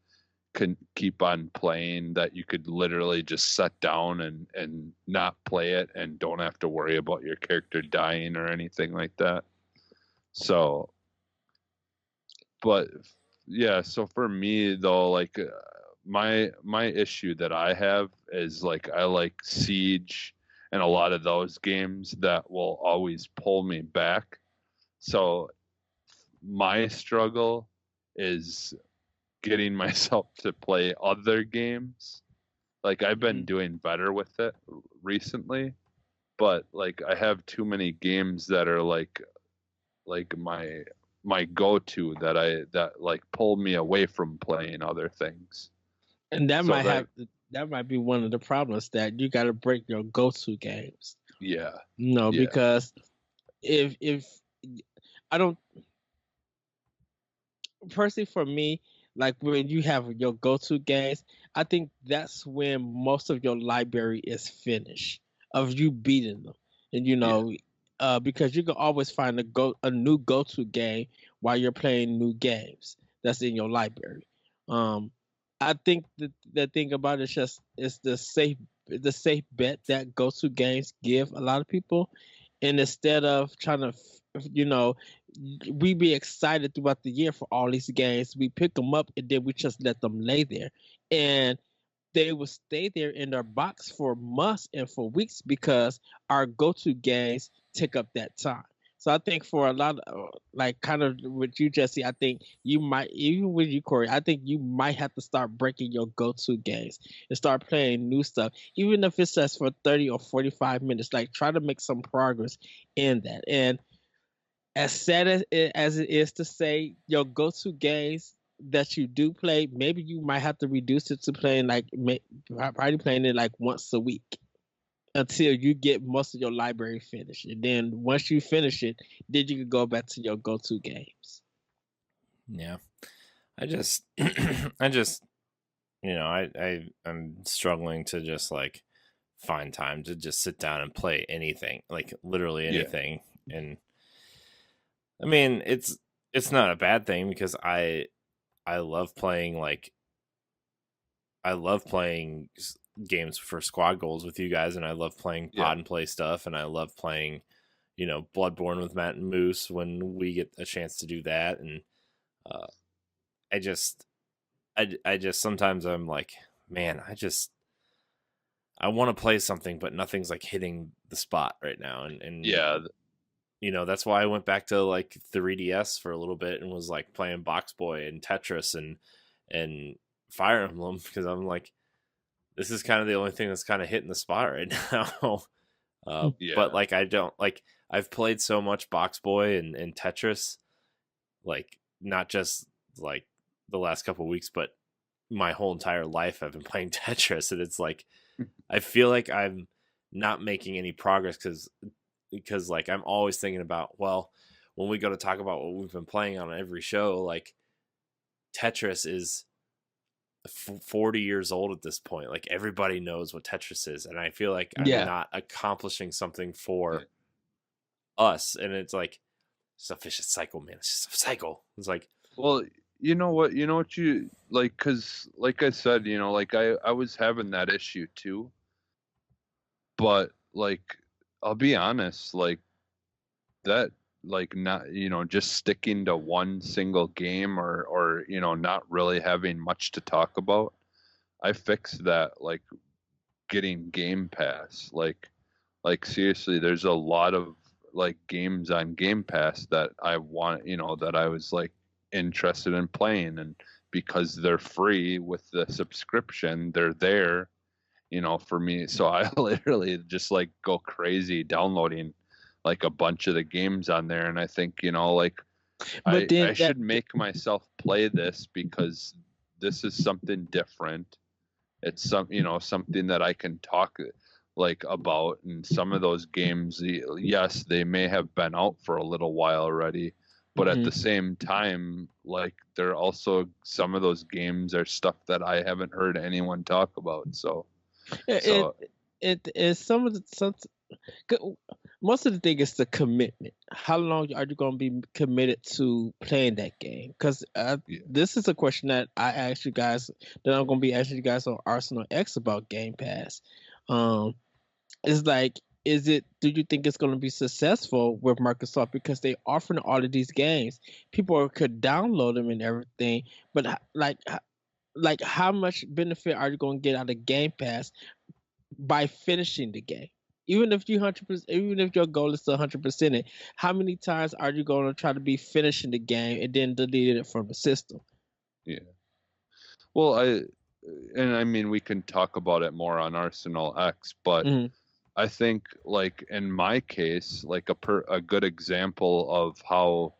S3: keep on playing, that you could literally just sit down and not play it and don't have to worry about your character dying or anything like that. So, but yeah, so for me though, like my issue that I have is like I like Siege and a lot of those games that will always pull me back. So my struggle is getting myself to play other games. Like I've been doing better with it recently, but like I have too many games that are like my go-to that like pull me away from playing other things.
S2: And that might be one of the problems, that you got to break your go-to games.
S3: Yeah.
S2: Because if I don't, personally for me, like when you have your go-to games, I think that's when most of your library is finished of you beating them. And because you can always find a new go-to game while you're playing new games that's in your library. I think the thing about it is the safe bet that go-to games give a lot of people, and instead of trying to, we be excited throughout the year for all these games, we pick them up and then we just let them lay there, and they will stay there in their box for months and for weeks because our go-to games take up that time. So I think for a lot of, like, kind of with you, Jesse, I think you might, even with you, Corey, I think you might have to start breaking your go-to games and start playing new stuff, even if it's just for 30 or 45 minutes. Like, try to make some progress in that. And as sad as it is to say, your go-to games that you do play, maybe you might have to reduce it to playing probably playing it like once a week until you get most of your library finished. And then once you finish it, then you can go back to your go-to games.
S1: Yeah. I just I'm struggling to just like find time to just sit down and play anything, like literally anything. Yeah. And I mean, it's not a bad thing because I love playing games for squad goals with you guys, and I love playing pod and play stuff, and I love playing, Bloodborne with Matt and Moose when we get a chance to do that. And I just sometimes I'm like, man, I want to play something, but nothing's like hitting the spot right now. And
S3: yeah,
S1: that's why I went back to like 3DS for a little bit and was like playing Box Boy and Tetris and Fire Emblem, because I'm like, this is kind of the only thing that's kind of hitting the spot right now. But like, I've played so much Box Boy and Tetris, like not just like the last couple of weeks, but my whole entire life I've been playing Tetris. And it's like, I feel like I'm not making any progress because like I'm always thinking about, well, when we go to talk about what we've been playing on every show, like Tetris is 40 years old at this point. Like everybody knows what Tetris is, and I feel like I'm not accomplishing something for us. And it's like, it's a vicious cycle, man. It's just a cycle. It's like,
S3: well, you know what you like, because like I said, like I was having that issue too, but like I'll be honest, like that, like not, just sticking to one single game or not really having much to talk about. I fixed that, like getting Game Pass. Like Like seriously, there's a lot of like games on Game Pass that I want, that I was like interested in playing, and because they're free with the subscription, they're there, for me. So I literally just like go crazy downloading like a bunch of the games on there, and I think, like
S2: But
S3: I
S2: then
S3: should make myself play this because this is something different. It's something that I can talk like about. And some of those games, yes, they may have been out for a little while already, but at the same time, like they're also, some of those games are stuff that I haven't heard anyone talk about. So
S2: it is some of the most of the thing is the commitment. How long are you going to be committed to playing that game? Because this is a question that I asked you guys, that I'm going to be asking you guys on Arsenal X about Game Pass. It's like, do you think it's going to be successful with Microsoft, because they offering all of these games? People could download them and everything, but like how much benefit are you going to get out of Game Pass by finishing the game? Even if you 100%, even if your goal is to 100% it, how many times are you going to try to be finishing the game and then deleting it from the system?
S3: Yeah. Well, I mean, we can talk about it more on Arsenal X, but I think, like in my case, like a good example of how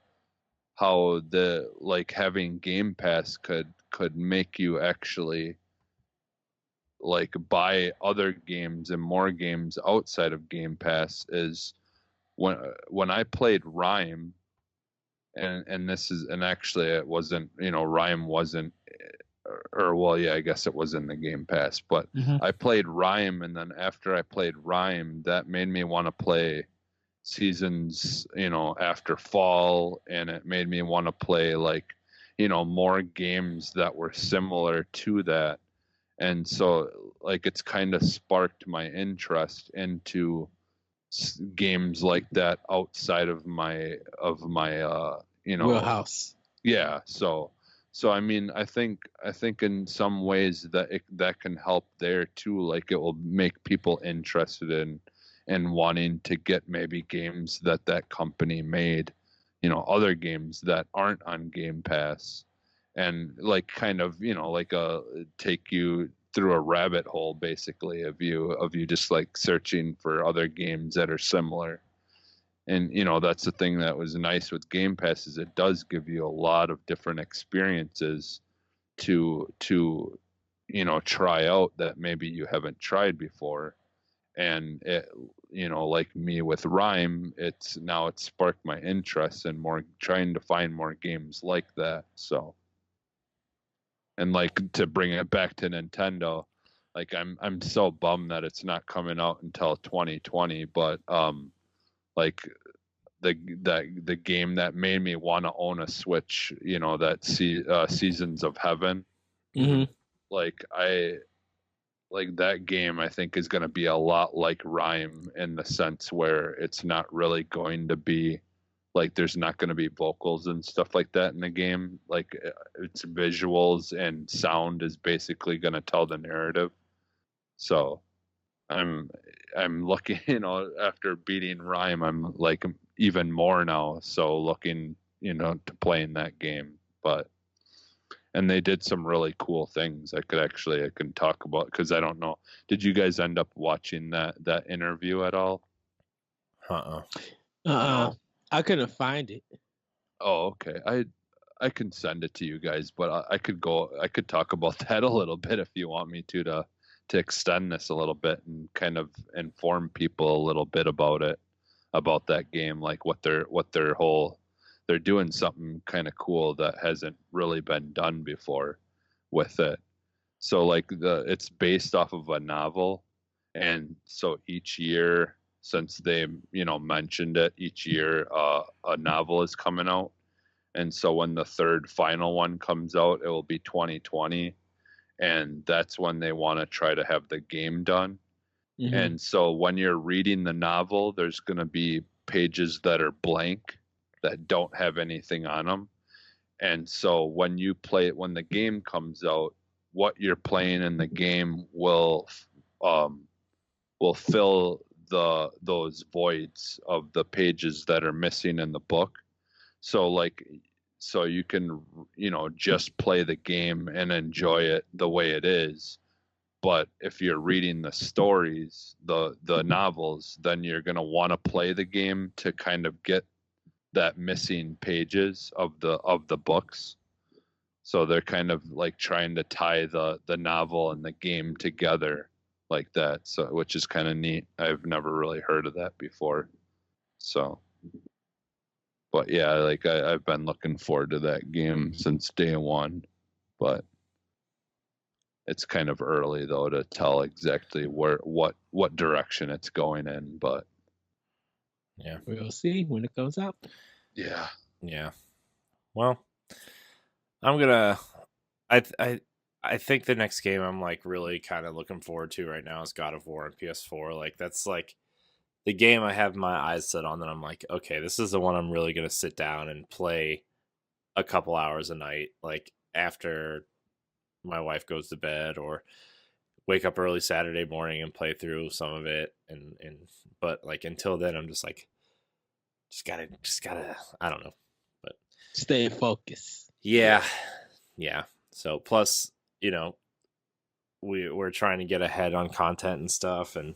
S3: the like having Game Pass could make you actually like buy other games and more games outside of Game Pass is when I played Rhyme, and this is, and actually it wasn't, Rhyme wasn't, or well, yeah, I guess it was in the Game Pass, but I played Rhyme, and then after I played Rhyme, that made me want to play Seasons, after Fall, and it made me want to play like, more games that were similar to that. And so like it's kind of sparked my interest into games like that outside of my
S2: Wheelhouse.
S3: Yeah, so I mean, I think in some ways that can help there too. Like it will make people interested in wanting to get maybe games that company made, other games that aren't on Game Pass, and like kind of, like take you through a rabbit hole basically of you just like searching for other games that are similar. And that's the thing that was nice with Game Pass, is it does give you a lot of different experiences to try out that maybe you haven't tried before. And it, like me with Rhyme, it's sparked my interest in more, trying to find more games like that. So, and like to bring it back to Nintendo, like I'm so bummed that it's not coming out until 2020, but like the game that made me want to own a Switch, that Seasons of Heaven. Like that game, I think, is going to be a lot like Rhyme, in the sense where it's not really going to be like, there's not going to be vocals and stuff like that in the game. Like it's visuals and sound is basically going to tell the narrative. So I'm looking, after beating Rhyme, I'm like even more now. So looking, to playing that game. And they did some really cool things. I can talk about, because I don't know. Did you guys end up watching that interview at all?
S2: No. I couldn't find it.
S3: Oh, okay. I can send it to you guys, but I could talk about that a little bit if you want me to extend this a little bit and kind of inform people a little bit about that game, like what their whole, they're doing something kind of cool that hasn't really been done before with it. So like it's based off of a novel, and so each year, since they mentioned it, each year a novel is coming out. And so when the third final one comes out, it will be 2020, and that's when they want to try to have the game done. And so when you're reading the novel, there's going to be pages that are blank, that don't have anything on them. And so when you play it, when the game comes out, what you're playing in the game will fill those voids of the pages that are missing in the book. So so you can, just play the game and enjoy it the way it is. But if you're reading the stories, the novels, then you're going to want to play the game to kind of get that missing pages of the books. So they're kind of like trying to tie the novel and the game together like that. So, which is kind of neat. I've never really heard of that before. So, but yeah, like I've been looking forward to that game since day one, but it's kind of early though to tell exactly what direction it's going in. But
S1: yeah,
S2: we'll see when it comes out.
S3: Yeah.
S1: Well, I think the next game I'm like really kind of looking forward to right now is God of War on PS4. Like that's like the game I have my eyes set on that I'm like, okay, this is the one I'm really going to sit down and play a couple hours a night, like after my wife goes to bed, or wake up early Saturday morning and play through some of it. And but like until then, I'm just like, just gotta, I don't know, but
S2: stay focused.
S1: Yeah. So plus, we're trying to get ahead on content and stuff. And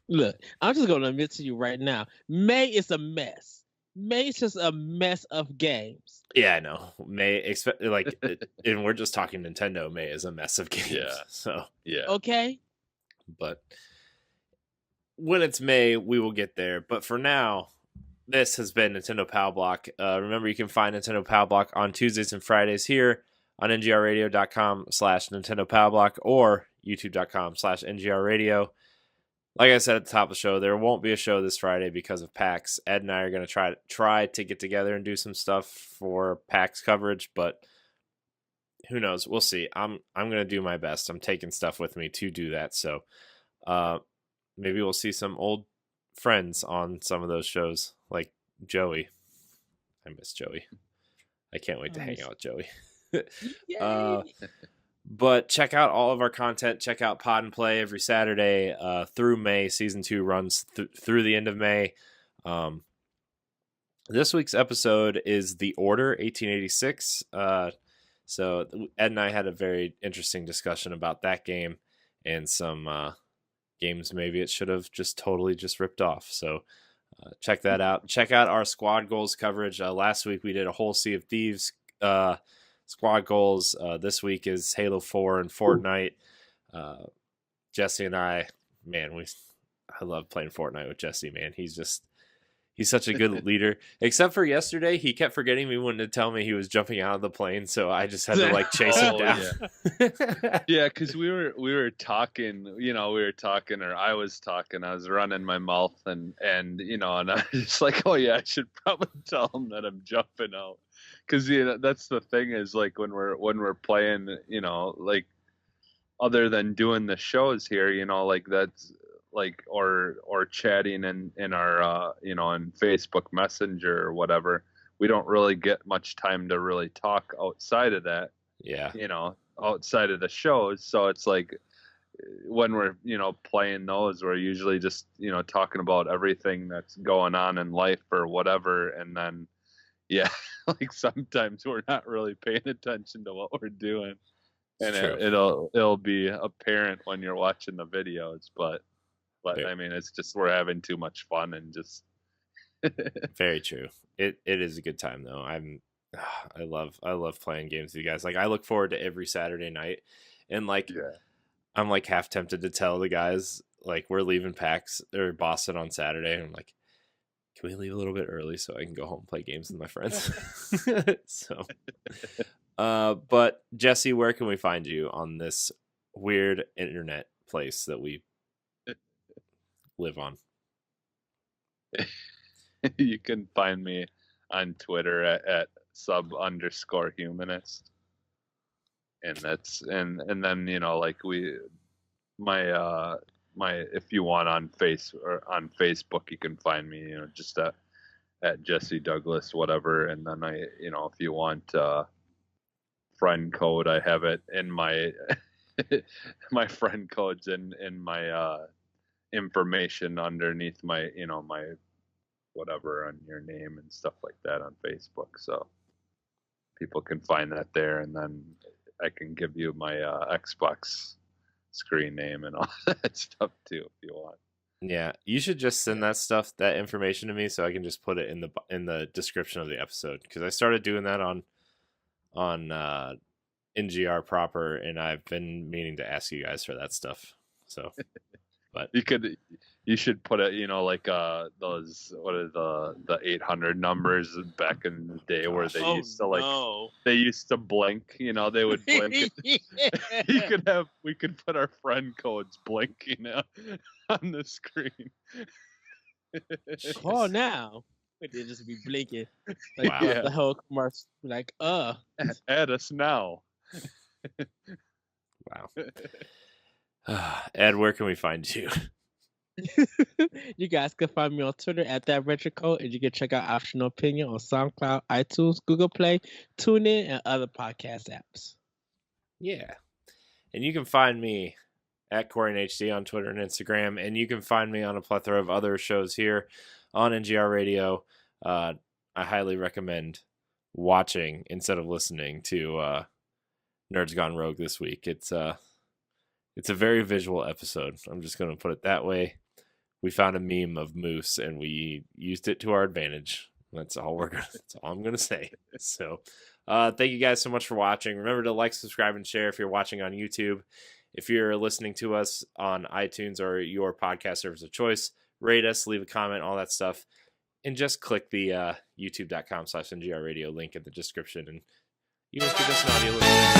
S2: look, I'm just gonna admit to you right now, May is a mess. May is just a mess of games.
S1: Yeah, I know. And we're just talking Nintendo. May is a mess of games.
S3: Yeah.
S1: So
S3: Yeah.
S2: Okay.
S1: But when it's May, we will get there. But for now, this has been Nintendo Pow Block. Remember, you can find Nintendo Pow Block on Tuesdays and Fridays here on ngrradio.com/Nintendo Pow Block or youtube.com/NGRradio. Like I said at the top of the show, there won't be a show this Friday because of PAX. Ed and I are going to try to get together and do some stuff for PAX coverage, but who knows? We'll see. I'm going to do my best. I'm taking stuff with me to do that. So maybe we'll see some old friends on some of those shows, like Joey. I miss Joey. I can't wait to hang out with Joey. But check out all of our content. Check out Pod and Play every Saturday through May. Season 2 runs through the end of May. This week's episode is The Order 1886. So Ed and I had a very interesting discussion about that game and some games maybe it should have just totally just ripped off. So check that out. Check out our squad goals coverage. Last week we did a whole Sea of Thieves squad goals. This week is Halo 4 and Fortnite. Jesse and I love playing Fortnite with Jesse, man. He's such a good leader. Except for yesterday, he kept forgetting me when to tell me he was jumping out of the plane, so I just had to like chase him down.
S3: Yeah, because we were talking, or I was talking. I was running my mouth, and and I was just like, oh yeah, I should probably tell him that I'm jumping out. Because that's the thing is like when we're playing, like other than doing the shows here, like that's like or chatting in our in Facebook Messenger or whatever, we don't really get much time to really talk outside of that.
S1: Yeah.
S3: Outside of the shows. So it's like when we're playing those, we're usually just talking about everything that's going on in life or whatever, and then yeah, like sometimes we're not really paying attention to what we're doing, and it'll be apparent when you're watching the videos. But yeah. I mean, it's just we're having too much fun and just.
S1: Very true. It is a good time though. I love playing games with you guys. Like I look forward to every Saturday night, and like I'm like half tempted to tell the guys like we're leaving PAX or Boston on Saturday, and I'm like, can we leave a little bit early so I can go home and play games with my friends? So, but Jesse, where can we find you on this weird internet place that we live on?
S3: You can find me on Twitter at @sub_humanist. And that's, and then, like my if you want on Facebook, you can find me, just at Jesse Douglas, whatever. And then if you want friend code, I have it in my my friend codes in my information underneath my, my whatever on your name and stuff like that on Facebook. So people can find that there, and then I can give you my Xbox screen name and all that stuff too if you want.
S1: Yeah, you should just send that information to me so I can just put it in the description of the episode, because I started doing that on NGR proper, and I've been meaning to ask you guys for that stuff. So, but
S3: you should put it, like those, what are the 800 numbers back in the day where they used to they used to blink, they would blink. We could put our friend codes blinking on the screen.
S2: Oh, now they just be blinking like
S1: Wow.
S2: the whole commercial, like
S3: add us now.
S1: Wow. Ed, where can we find you?
S2: You guys can find me on Twitter at that retro code, and you can check out Optional Opinion on SoundCloud, iTunes, Google Play, TuneIn, and other podcast apps.
S1: Yeah. And you can find me at CoreyNHD on Twitter and Instagram, and you can find me on a plethora of other shows here on NGR Radio. I highly recommend watching instead of listening to Nerds Gone Rogue this week. It's a very visual episode. I'm just going to put it that way. We found a meme of Moose and we used it to our advantage. That's all I'm going to say. So, thank you guys so much for watching. Remember to like, subscribe, and share if you're watching on YouTube. If you're listening to us on iTunes or your podcast service of choice, rate us, leave a comment, all that stuff. And just click the youtube.com/NGR Radio link in the description, and you just give us an audio listen.